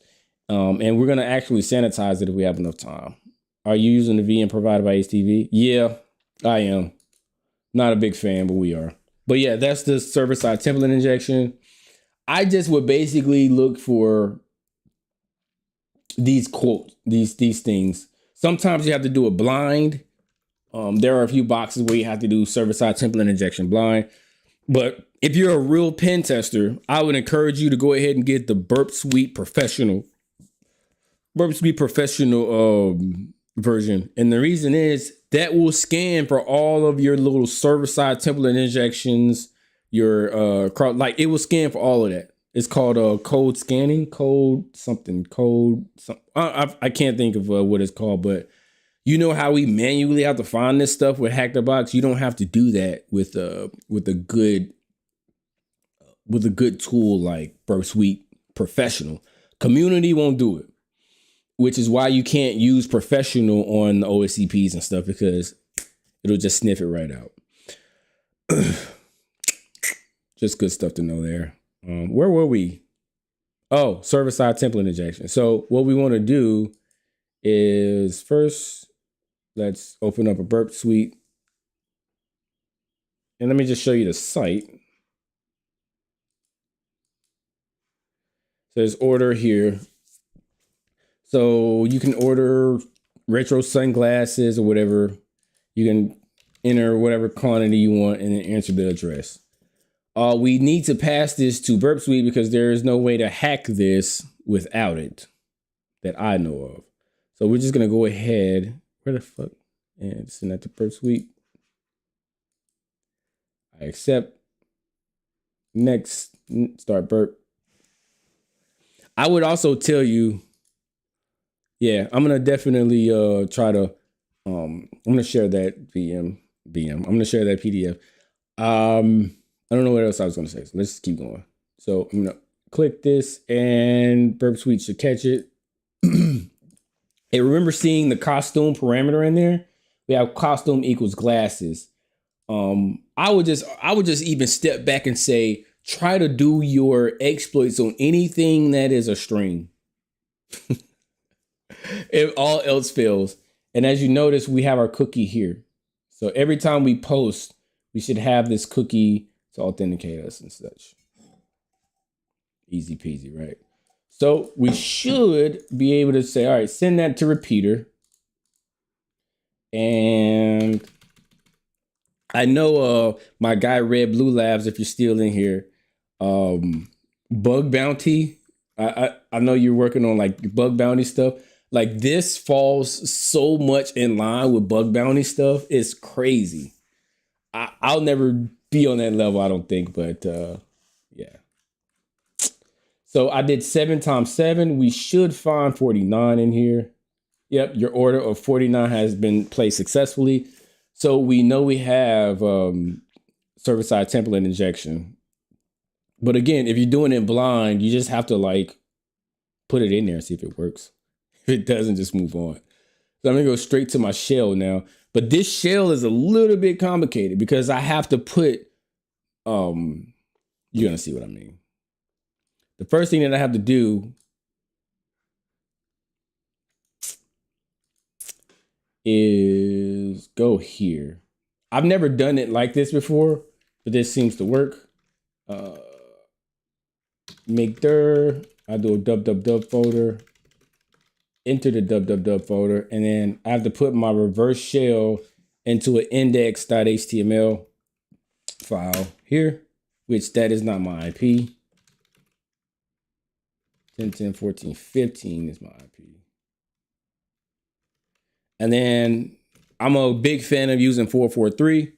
And we're going to actually sanitize it if we have enough time. Are you using the VM provided by HTV? Yeah, I am. Not a big fan, but we are. But yeah, that's the server-side template injection. I just would basically look for these quotes, these things. Sometimes you have to do it blind. There are a few boxes where you have to do server-side template injection blind. But if you're a real pen tester, I would encourage you to go ahead and get the Burp Suite Professional version. And the reason is that will scan for all of your little server-side template injections, your like, it will scan for all of that. It's called code scanning, I can't think of what it's called, but you know how we manually have to find this stuff with HackTheBox? You don't have to do that with a good tool like Burp Suite Professional. Community won't do it, which is why you can't use Professional on the OSCPs and stuff, because it'll just sniff it right out. Just good stuff to know there. Where were we? Oh, server-side template injection. So what we want to do is, first, let's open up a Burp Suite. And let me just show you the site. So there's order here. So you can order retro sunglasses or whatever. You can enter whatever quantity you want, and then enter the address. We need to pass this to Burp Suite because there is no way to hack this without it that I know of. So we're just gonna go ahead, where the fuck, and send that to Burp Suite. I accept. Next, start burp. I would also tell you, yeah, I'm gonna definitely try to I'm gonna share that VM. I'm gonna share that PDF. I don't know what else I was gonna say, so let's keep going. So I'm gonna click this and Burp Suite should catch it. I remember seeing the costume parameter in there. We have costume equals glasses. I would just even step back and say, try to do your exploits on anything that is a string. If all else fails. And as you notice, we have our cookie here. So every time we post, we should have this cookie to authenticate us and such. Easy peasy, right? So we should be able to say, all right, send that to repeater. And I know my guy Red Blue Labs, if you're still in here, bug bounty. I know you're working on like bug bounty stuff. Like this falls so much in line with bug bounty stuff. It's crazy. I'll never be on that level, I don't think, but yeah. So I did 7 times 7. We should find 49 in here. Yep, your order of 49 has been placed successfully. So we know we have server-side template injection. But again, if you're doing it blind, you just have to like put it in there and see if it works. If it doesn't, just move on. So I'm gonna go straight to my shell now. But this shell is a little bit complicated because I have to put, you're gonna see what I mean. The first thing that I have to do is go here. I've never done it like this before, but this seems to work. Make dir, I do a www folder, enter the www folder, and then I have to put my reverse shell into an index.html file here, which that is not my IP. 10.10.14.15 is my IP. And then I'm a big fan of using 443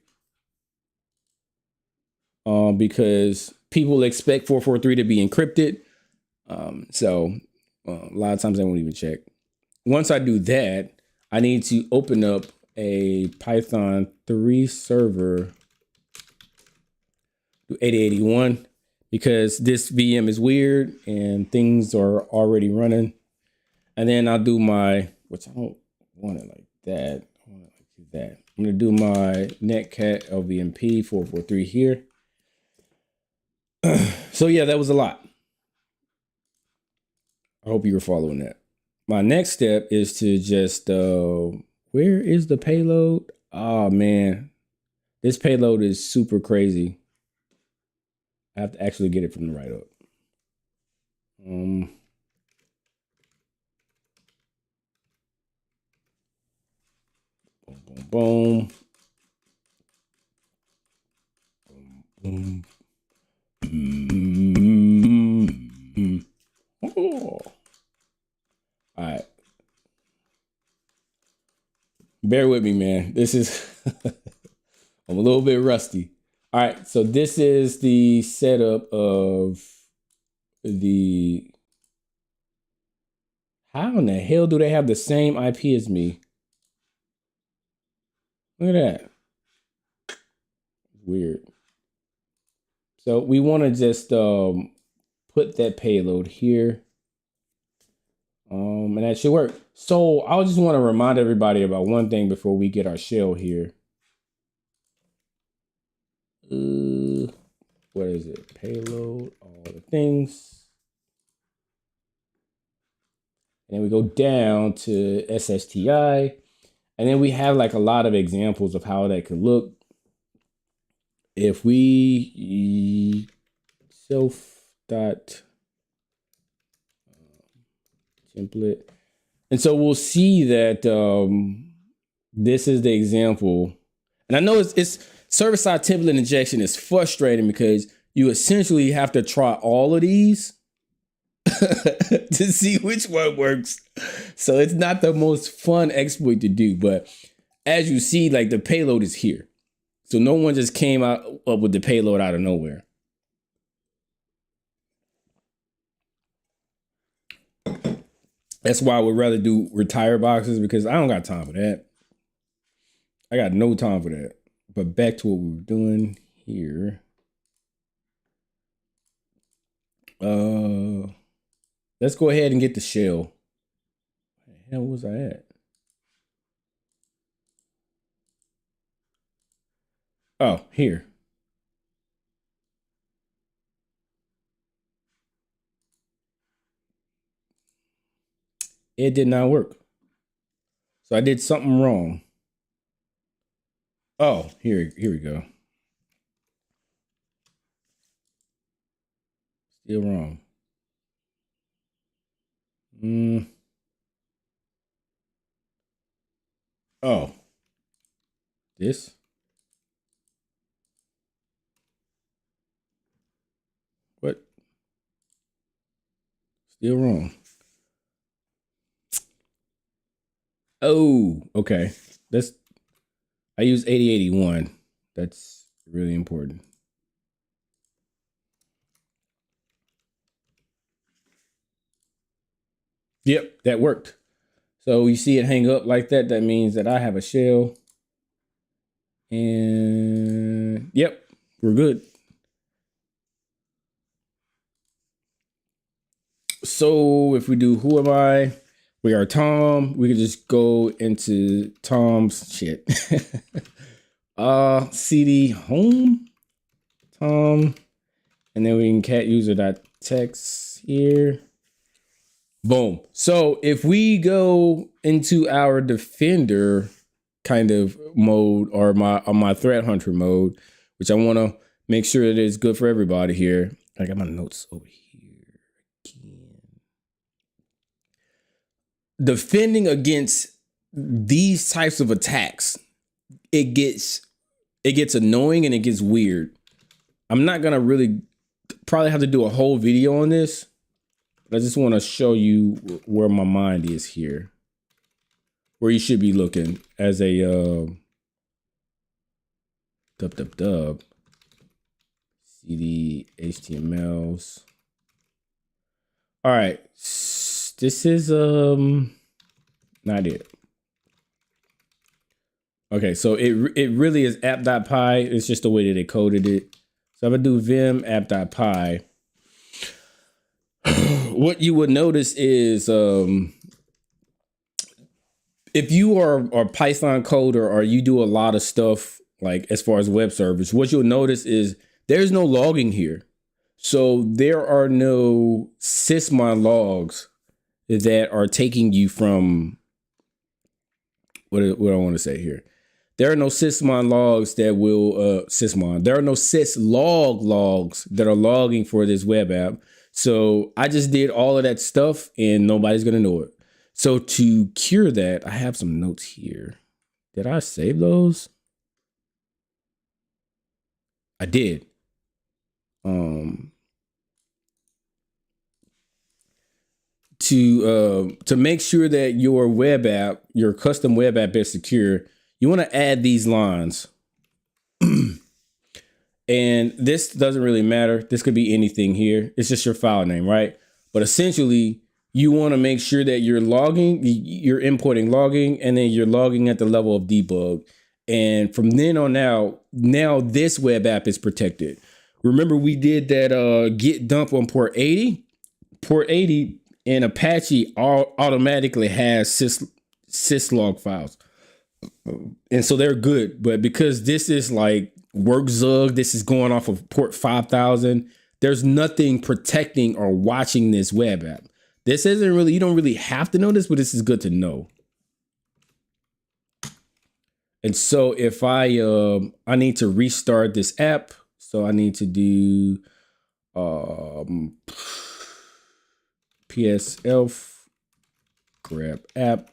because people expect 443 to be encrypted. So a lot of times I won't even check. Once I do that, I need to open up a Python 3 server to 8081 because this VM is weird and things are already running. And then I'll do my, which I don't want it like that. I want it like that. I'm going to do my netcat LVMP 443 here. So yeah, that was a lot. I hope you were following that. My next step is to just, where is the payload? Oh man, this payload is super crazy. I have to actually get it from the write up. Boom, boom, boom. Boom, boom. Oh. All right. Bear with me, man. This is, I'm a little bit rusty. All right. So this is the setup of the, how in the hell do they have the same IP as me? Look at that. Weird. So we want to just put that payload here. And that should work. So I just want to remind everybody about one thing before we get our shell here. What is it? Payload, all the things. And then we go down to SSTI. And then we have like a lot of examples of how that could look. If we self dot template. And so we'll see that this is the example. And I know it's server-side template injection is frustrating because you essentially have to try all of these to see which one works. So it's not the most fun exploit to do, but as you see, like the payload is here. So no one just came up with the payload out of nowhere. That's why I would rather do retire boxes, because I don't got time for that. I got no time for that. But back to what we were doing here. Let's go ahead and get the shell. Where the hell was I at? Oh, here. It did not work. So I did something wrong. Oh, here we go. Still wrong. Oh, this. What? Still wrong. Oh, okay. I use 8081. That's really important. Yep, that worked. So you see it hang up like that. That means that I have a shell. And yep, we're good. So if we do who am I? We are Tom. We can just go into Tom's shit. CD home, Tom, and then we can cat user.text here. Boom. So if we go into our defender kind of mode, or my threat hunter mode, which I want to make sure that it's good for everybody here. I got my notes over here again. Defending against these types of attacks, it gets annoying and it gets weird. I'm not gonna really probably have to do a whole video on this, but I just want to show you where my mind is here, where you should be looking as a CD HTMLs. All right, this is not it. Okay, so it really is app.py. It's just the way that they coded it. So I'm gonna do vim app.py. What you would notice is if you are a Python coder or you do a lot of stuff like as far as web servers, what you'll notice is there's no logging here. So there are no sysmon logs that are taking you from what I want to say here. There are no sysmon logs that will there are no syslog logs that are logging for this web app. So I just did all of that stuff and nobody's gonna know it. So to cure that, I have some notes here. Did I save those? I did. To make sure that your web app, your custom web app is secure, you want to add these lines. And this doesn't really matter. This could be anything here. It's just your file name, right? But essentially, you want to make sure that you're logging, you're importing logging, and then you're logging at the level of debug. And from then on out, now this web app is protected. Remember, we did that git dump on port 80? Port 80 in Apache automatically has syslog files. And so they're good. But because this is like workzug, this is going off of port 5000, there's nothing protecting or watching this web app. This isn't really, you don't really have to know this, but this is good to know. And so if I need to restart this app, so I need to do ps elf grab app.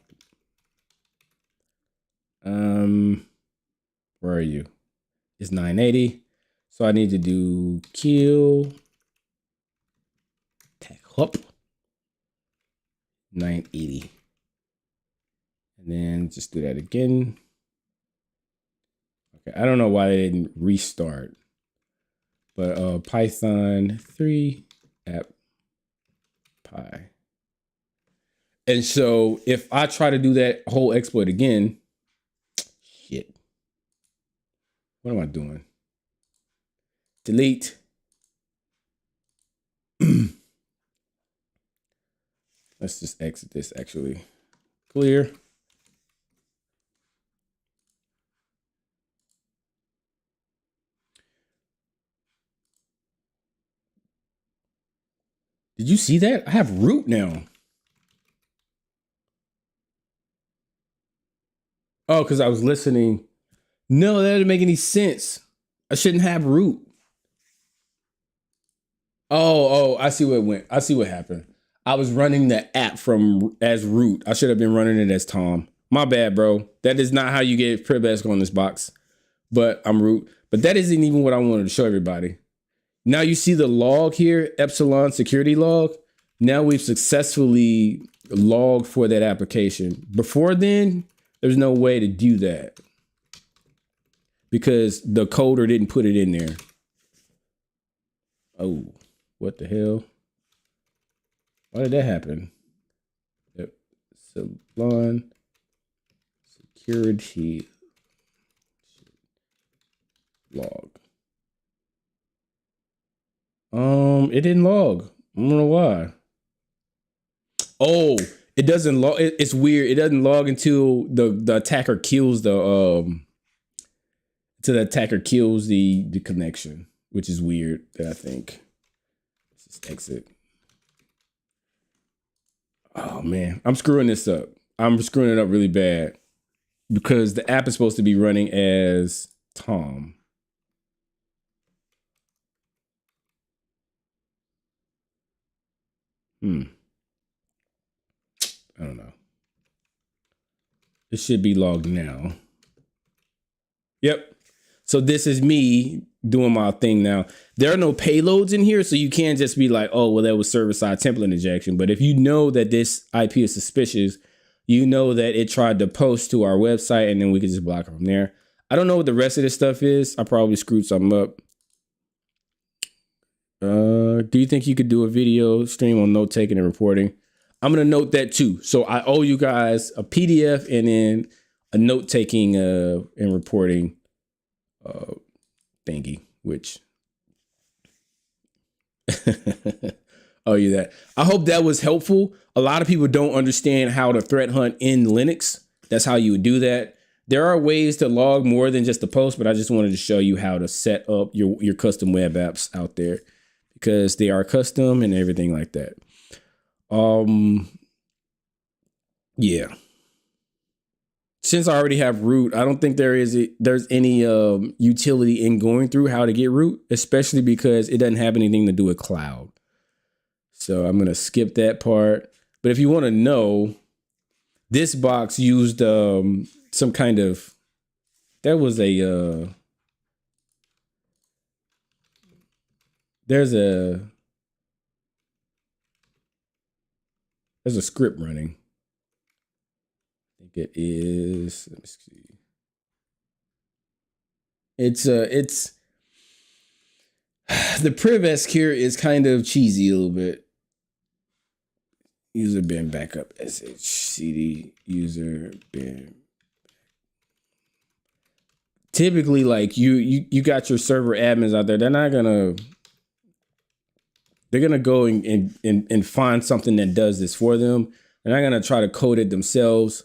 Where are you? It's 980. So I need to do kill tech up 980. And then just do that again. Okay, I don't know why they didn't restart. But Python 3 app py. And so if I try to do that whole exploit again, shit. What am I doing? Delete. Let's just exit this actually. Clear. Did you see that? I have root now. Oh, because I was listening. No, that didn't make any sense. I shouldn't have root. Oh, I see what went. I see what happened. I was running the app as root. I should have been running it as Tom. My bad, bro. That is not how you get Privesc on this box. But I'm root. But that isn't even what I wanted to show everybody. Now you see the log here, Epsilon security log. Now we've successfully logged for that application. Before then, there's no way to do that because the coder didn't put it in there. Oh, what the hell? Why did that happen? Epsilon security log. It didn't log. I don't know why. Oh, it doesn't log. It's weird. It doesn't log until the attacker kills the connection, which is weird. I think. Let's just exit. Oh man, I'm screwing this up. I'm screwing it up really bad because the app is supposed to be running as Tom. I don't know. It should be logged now. Yep. So this is me doing my thing now. There are no payloads in here, so you can't just be like, oh, well, that was server-side template injection. But if you know that this IP is suspicious, you know that it tried to post to our website, and then we could just block it from there. I don't know what the rest of this stuff is. I probably screwed something up. Do you think you could do a video stream on note taking and reporting? I'm going to note that too. So I owe you guys a PDF and then a note taking and reporting thingy, which owe you that. I hope that was helpful. A lot of people don't understand how to threat hunt in Linux. That's how you would do that. There are ways to log more than just the post, but I just wanted to show you how to set up your custom web apps out there because they are custom and everything like that. Yeah. Since I already have root, I don't think there's any utility in going through how to get root, especially because it doesn't have anything to do with cloud. So I'm going to skip that part. But if you want to know, this box used some kind of, there was a, there's a script running. I think it is, let me see. It's the Privesc here is kind of cheesy a little bit. User bin backup shcd user bin. Typically, like you got your server admins out there. They're gonna go and find something that does this for them. They're not gonna try to code it themselves.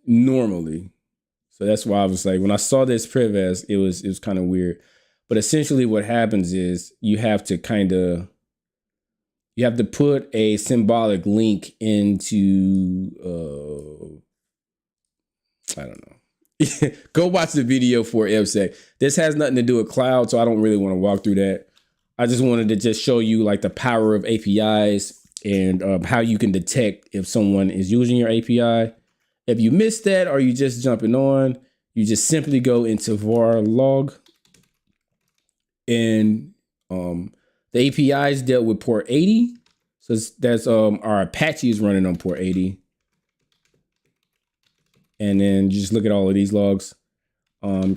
Normally. So that's why I was like, when I saw this Privesc, it was kind of weird. But essentially what happens is you have to put a symbolic link into, I don't know. Go watch the video for EBSEC. This has nothing to do with cloud, so I don't really want to walk through that. I just wanted to just show you like the power of APIs and how you can detect if someone is using your API. If you missed that or you just jumping on, you just simply go into var log, and the APIs dealt with port 80. So that's our Apache is running on port 80. And then you just look at all of these logs.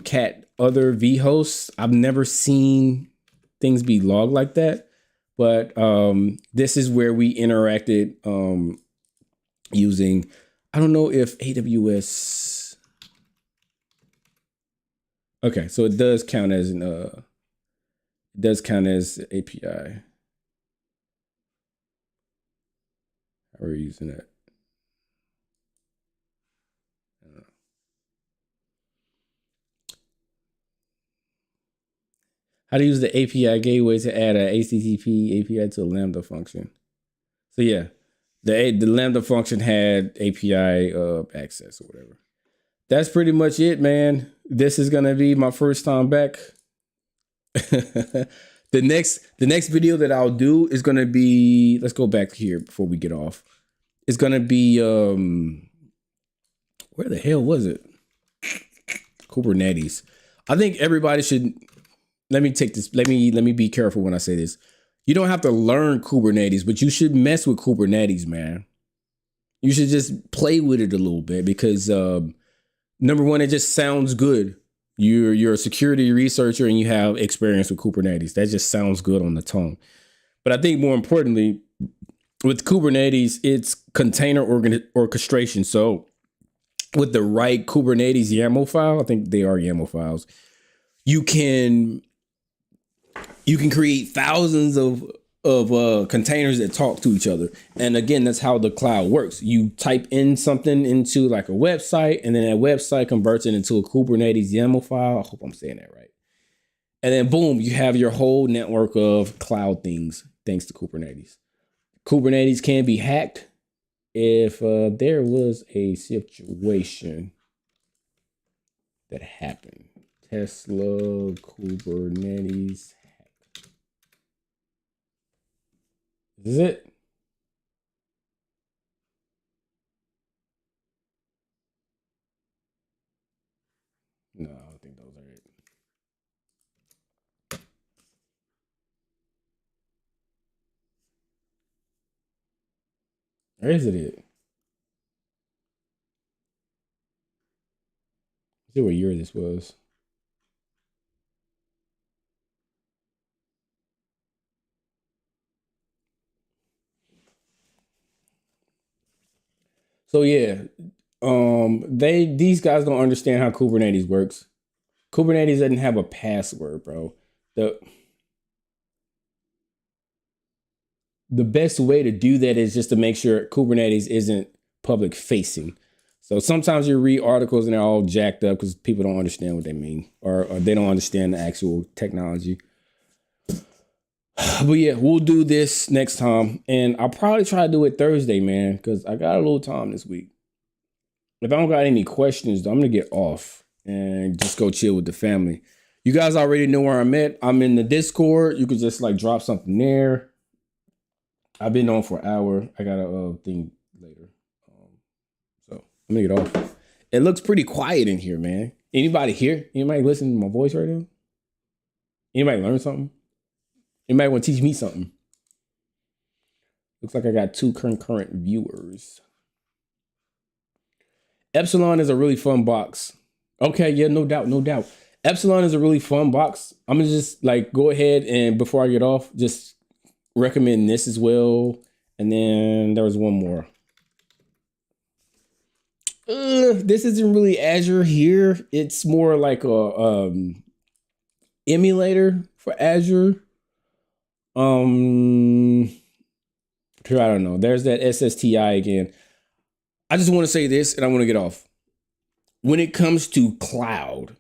Cat other vhosts. I've never seen things be logged like that. But this is where we interacted using, I don't know if AWS. Okay, so it does count as an API. How are we using that? How to use the API gateway to add a HTTP API to a Lambda function. So yeah, the Lambda function had API access or whatever. That's pretty much it, man. This is gonna be my first time back. The next video that I'll do is gonna be, let's go back here before we get off. It's gonna be where the hell was it? Kubernetes. I think everybody should. Let me take this. Let me be careful when I say this. You don't have to learn Kubernetes, but you should mess with Kubernetes, man. You should just play with it a little bit because number one, it just sounds good. You're a security researcher and you have experience with Kubernetes. That just sounds good on the tongue. But I think more importantly, with Kubernetes, it's container orchestration. So with the right Kubernetes YAML file, I think they are YAML files, you can create thousands of containers that talk to each other. And again, that's how the cloud works. You type in something into like a website, and then that website converts it into a Kubernetes YAML file. I hope I'm saying that right. And then boom, you have your whole network of cloud things thanks to Kubernetes. Kubernetes can be hacked if there was a situation that happened. Tesla Kubernetes hack. This is it. No, I don't think those are it. Or is it it? Let's see what year this was. So yeah, these guys don't understand how Kubernetes works. Kubernetes doesn't have a password, bro. The best way to do that is just to make sure Kubernetes isn't public facing. So sometimes you read articles and they're all jacked up because people don't understand what they mean, or they don't understand the actual technology. But yeah, we'll do this next time. And I'll probably try to do it Thursday, man, because I got a little time this week. If I don't got any questions, I'm going to get off and just go chill with the family. You guys already know where I'm at. I'm in the Discord. You could just like drop something there. I've been on for an hour. I got a thing later. So I'm going to get off. It looks pretty quiet in here, man. Anybody here? Anybody listen to my voice right now? Anybody learn something? Anybody want to teach me something? Looks like I got 2 concurrent viewers. Epsilon is a really fun box. Okay, yeah, no doubt, no doubt. Epsilon is a really fun box. I'm gonna just like go ahead and before I get off, just recommend this as well. And then there was one more. This isn't really Azure here. It's more like a emulator for Azure. I don't know. There's that SSTI again. I just want to say this and I want to get off. When it comes to cloud,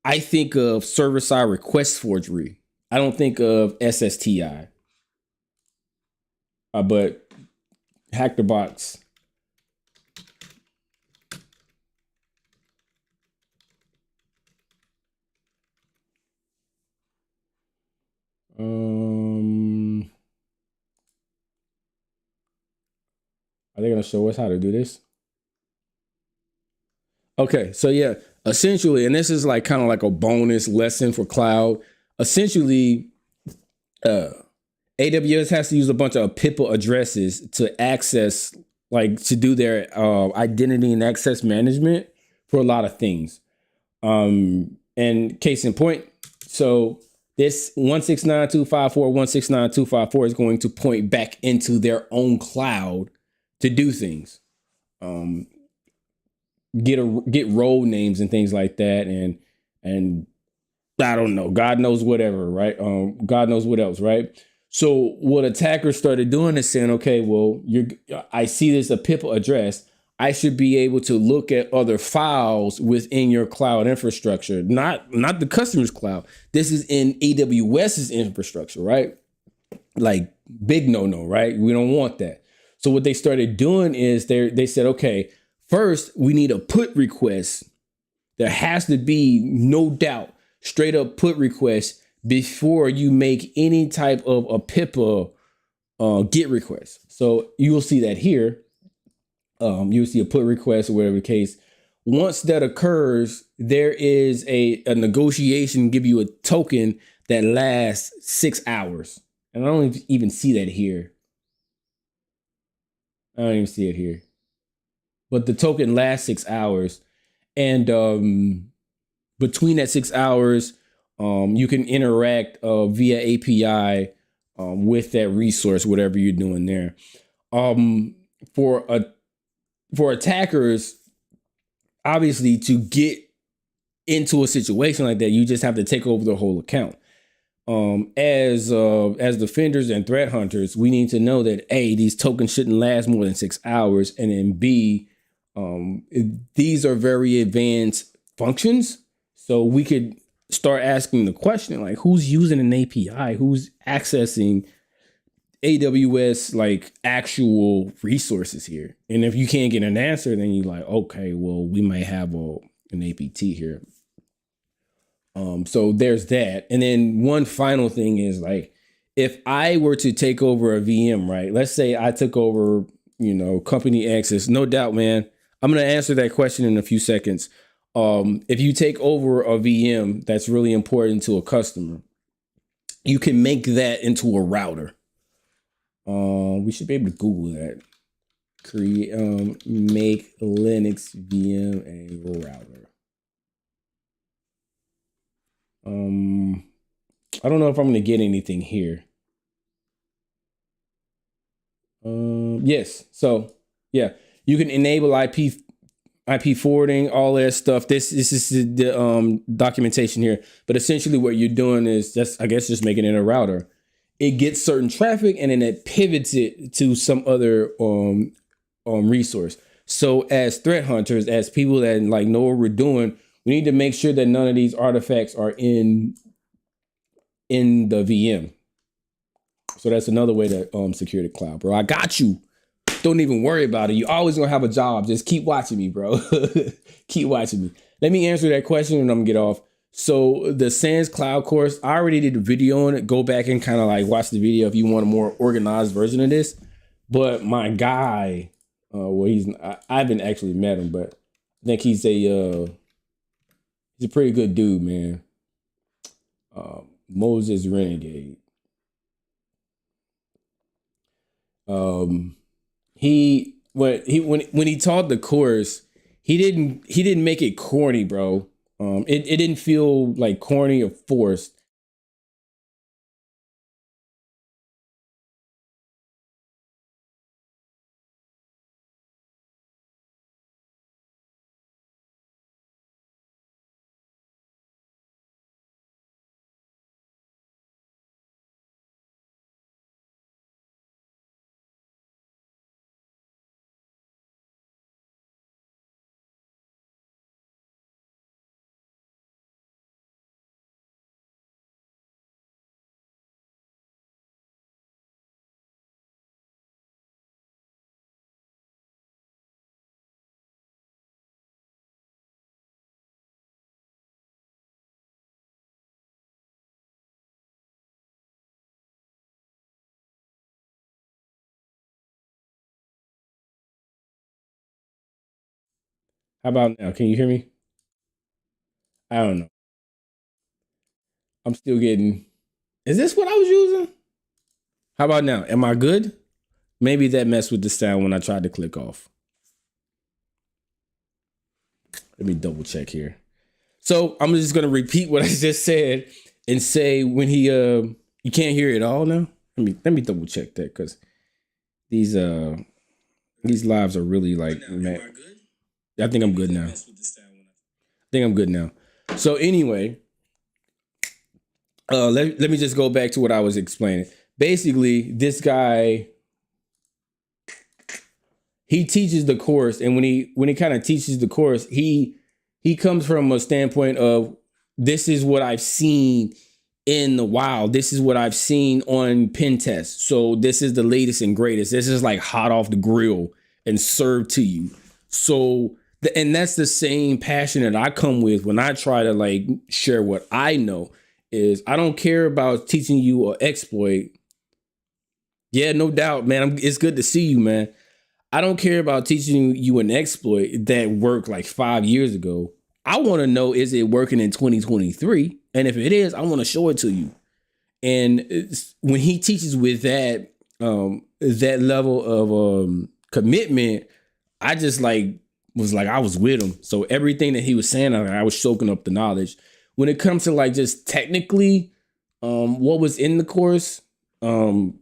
I think of server-side request forgery. I don't think of SSTI. But HackTheBox. Are they going to show us how to do this? Okay, so yeah, essentially, and this is like kind of like a bonus lesson for cloud. Essentially, uh, AWS has to use a bunch of PIPA addresses to access, like to do their identity and access management for a lot of things. And case in point, so this 169.254.169.254 is going to point back into their own cloud to do things. Get role names and things like that, and I don't know, God knows whatever, right? God knows what else, right? So what attackers started doing is saying, okay, well, I see this a PIP address. I should be able to look at other files within your cloud infrastructure, not the customer's cloud. This is in AWS's infrastructure, right? Like big no, right? We don't want that. So what they started doing is they said, okay, first we need a put request. There has to be no doubt, straight up put request before you make any type of a PIPA GET request. So you'll see that here. You'll see a put request or whatever the case. Once that occurs, there is a negotiation, give you a token that lasts 6 hours. And I don't even see that here. I don't even see it here. But the token lasts 6 hours. And between that 6 hours, you can interact via API with that resource, whatever you're doing there. For attackers, obviously, to get into a situation like that, you just have to take over the whole account. As defenders and threat hunters, we need to know that A, these tokens shouldn't last more than 6 hours, and then B, these are very advanced functions. So we could start asking the question, like, who's using an API? Who's accessing AWS like actual resources here? And if you can't get an answer, then you're like, okay, well, we might have an APT here. So there's that. And then one final thing is, like, if I were to take over a VM, right? Let's say I took over, company access. No doubt, man. I'm going to answer that question in a few seconds. If you take over a VM that's really important to a customer, you can make that into a router. We should be able to Google that. Create, make Linux VM a router. I don't know if I'm going to get anything here. Yes. So yeah, you can enable IP forwarding, all that stuff. This is the documentation here. But essentially, what you're doing is just making it a router. It gets certain traffic and then it pivots it to some other resource. So as threat hunters, as people that like know what we're doing, we need to make sure that none of these artifacts are in the VM. So that's another way to secure the cloud, bro. I got you. Don't even worry about it. You always gonna have a job. Just keep watching me, bro. Keep watching me. Let me answer that question and I'm gonna get off. So the Sans Cloud course, I already did a video on it. Go back and kind of like watch the video if you want a more organized version of this. But my guy, I haven't actually met him, but I think he's a pretty good dude, man. Moses Renegade. When he taught the course, he didn't make it corny, bro. It didn't feel like corny or forced. How about now? Can you hear me? I don't know. I'm still getting. Is this what I was using? How about now? Am I good? Maybe that messed with the sound when I tried to click off. Let me double check here. So I'm just gonna repeat what I just said and say when he you can't hear it all now. Let me double check that because these lives are really like mad. I think I'm good now. I think I'm good now. So anyway, let me just go back to what I was explaining. Basically, this guy, he teaches the course, and when he kind of teaches the course, he comes from a standpoint of this is what I've seen in the wild. This is what I've seen on Pentest. So this is the latest and greatest. This is like hot off the grill and served to you. So and that's the same passion that I come with when I try to like share what I know. Is I don't care about teaching you an exploit. Yeah, no doubt, man. It's good to see you, man. I don't care about teaching you an exploit that worked like 5 years ago. I want to know, is it working in 2023? And if it is, I want to show it to you. And when he teaches with that that level of commitment, I just like was like I was with him. So everything that he was saying, I was soaking up the knowledge. When it comes to like just technically what was in the course, when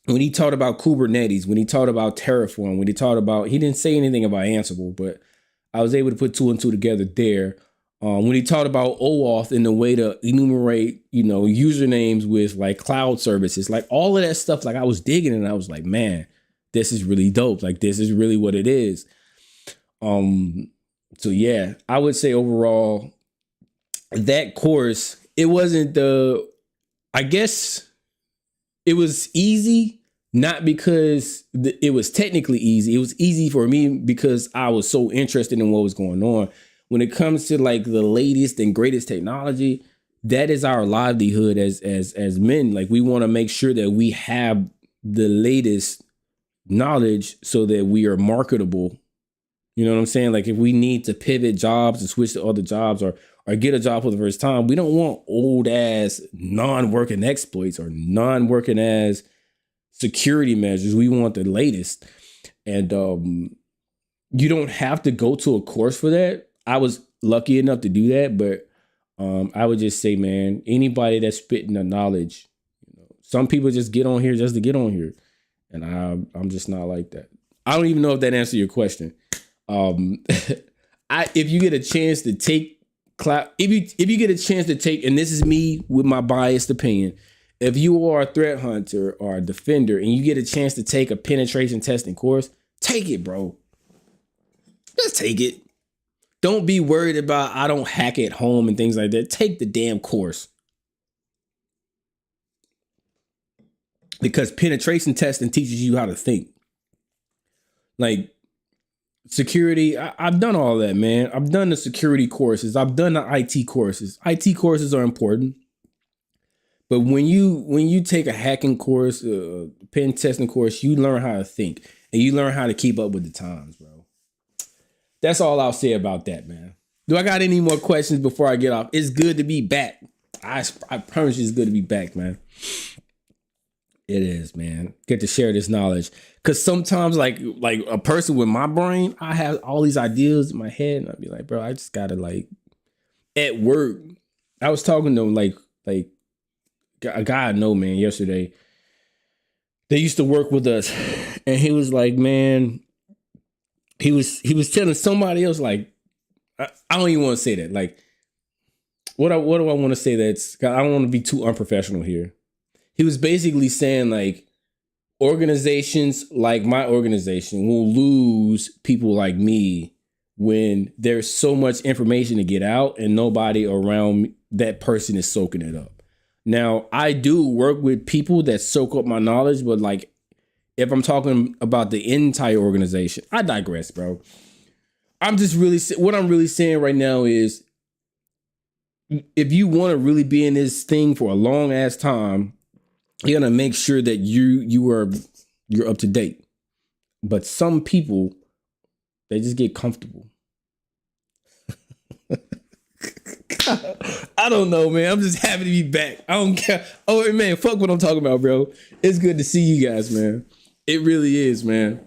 he taught about Kubernetes, when he taught about Terraform, when he taught about, he didn't say anything about Ansible, but I was able to put 2 and 2 together there. When he taught about OAuth and the way to enumerate, usernames with like cloud services, like all of that stuff, like I was digging and I was like, man, this is really dope. Like this is really what it is. So yeah, I would say overall that course, it wasn't I guess it was easy, not because it was technically easy. It was easy for me because I was so interested in what was going on. When it comes to like the latest and greatest technology, that is our livelihood as men. Like we want to make sure that we have the latest knowledge so that we are marketable. You know what I'm saying? Like if we need to pivot jobs and switch to other jobs or get a job for the first time, we don't want old ass non-working exploits or non-working ass security measures. We want the latest. And you don't have to go to a course for that. I was lucky enough to do that, but I would just say, man, anybody that's spitting the knowledge, some people just get on here just to get on here. And I'm just not like that. I don't even know if that answered your question. If you get a chance to take cloud, if you get a chance to take, and this is me with my biased opinion, if you are a threat hunter or a defender and you get a chance to take a penetration testing course, take it, bro. Just take it. Don't be worried about I don't hack at home and things like that. Take the damn course. Because penetration testing teaches you how to think. Like security, I've done all that, man. I've done the security courses. I've done the IT courses. IT courses are important. But when you take a hacking course, a pen testing course, you learn how to think and you learn how to keep up with the times, bro. That's all I'll say about that, man. Do I got any more questions before I get off? It's good to be back. I promise you it's good to be back, man. It is, man. Get to share this knowledge. Cause sometimes like a person with my brain, I have all these ideas in my head and I'll be like, bro, I just gotta like at work. I was talking to him like a guy I know, man, yesterday. They used to work with us and he was like, man, he was telling somebody else, like, I don't even want to say that. Like, what do I want to say that's, I don't want to be too unprofessional here. He was basically saying like organizations like my organization will lose people like me when there's so much information to get out and nobody around that person is soaking it up. Now, I do work with people that soak up my knowledge, but like if I'm talking about the entire organization, I digress, bro. What I'm really saying right now is if you want to really be in this thing for a long ass time, you're gonna make sure that you're up to date. But some people, they just get comfortable. I don't know, man. I'm just happy to be back. I don't care. Oh, man, fuck what I'm talking about, bro. It's good to see you guys, man. It really is, man.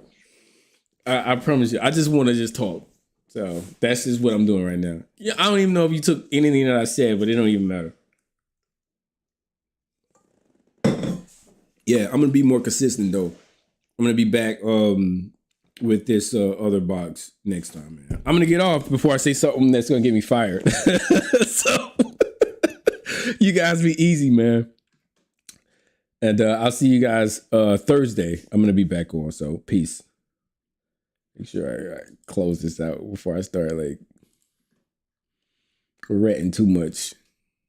I promise you. I just want to just talk. So that's just what I'm doing right now. Yeah, I don't even know if you took anything that I said, but it don't even matter. Yeah, I'm gonna be more consistent though. I'm gonna be back with this other box next time, man. I'm gonna get off before I say something that's gonna get me fired. So you guys be easy, man. And I'll see you guys Thursday. I'm gonna be back on. So peace. Make sure I close this out before I start like ranting too much.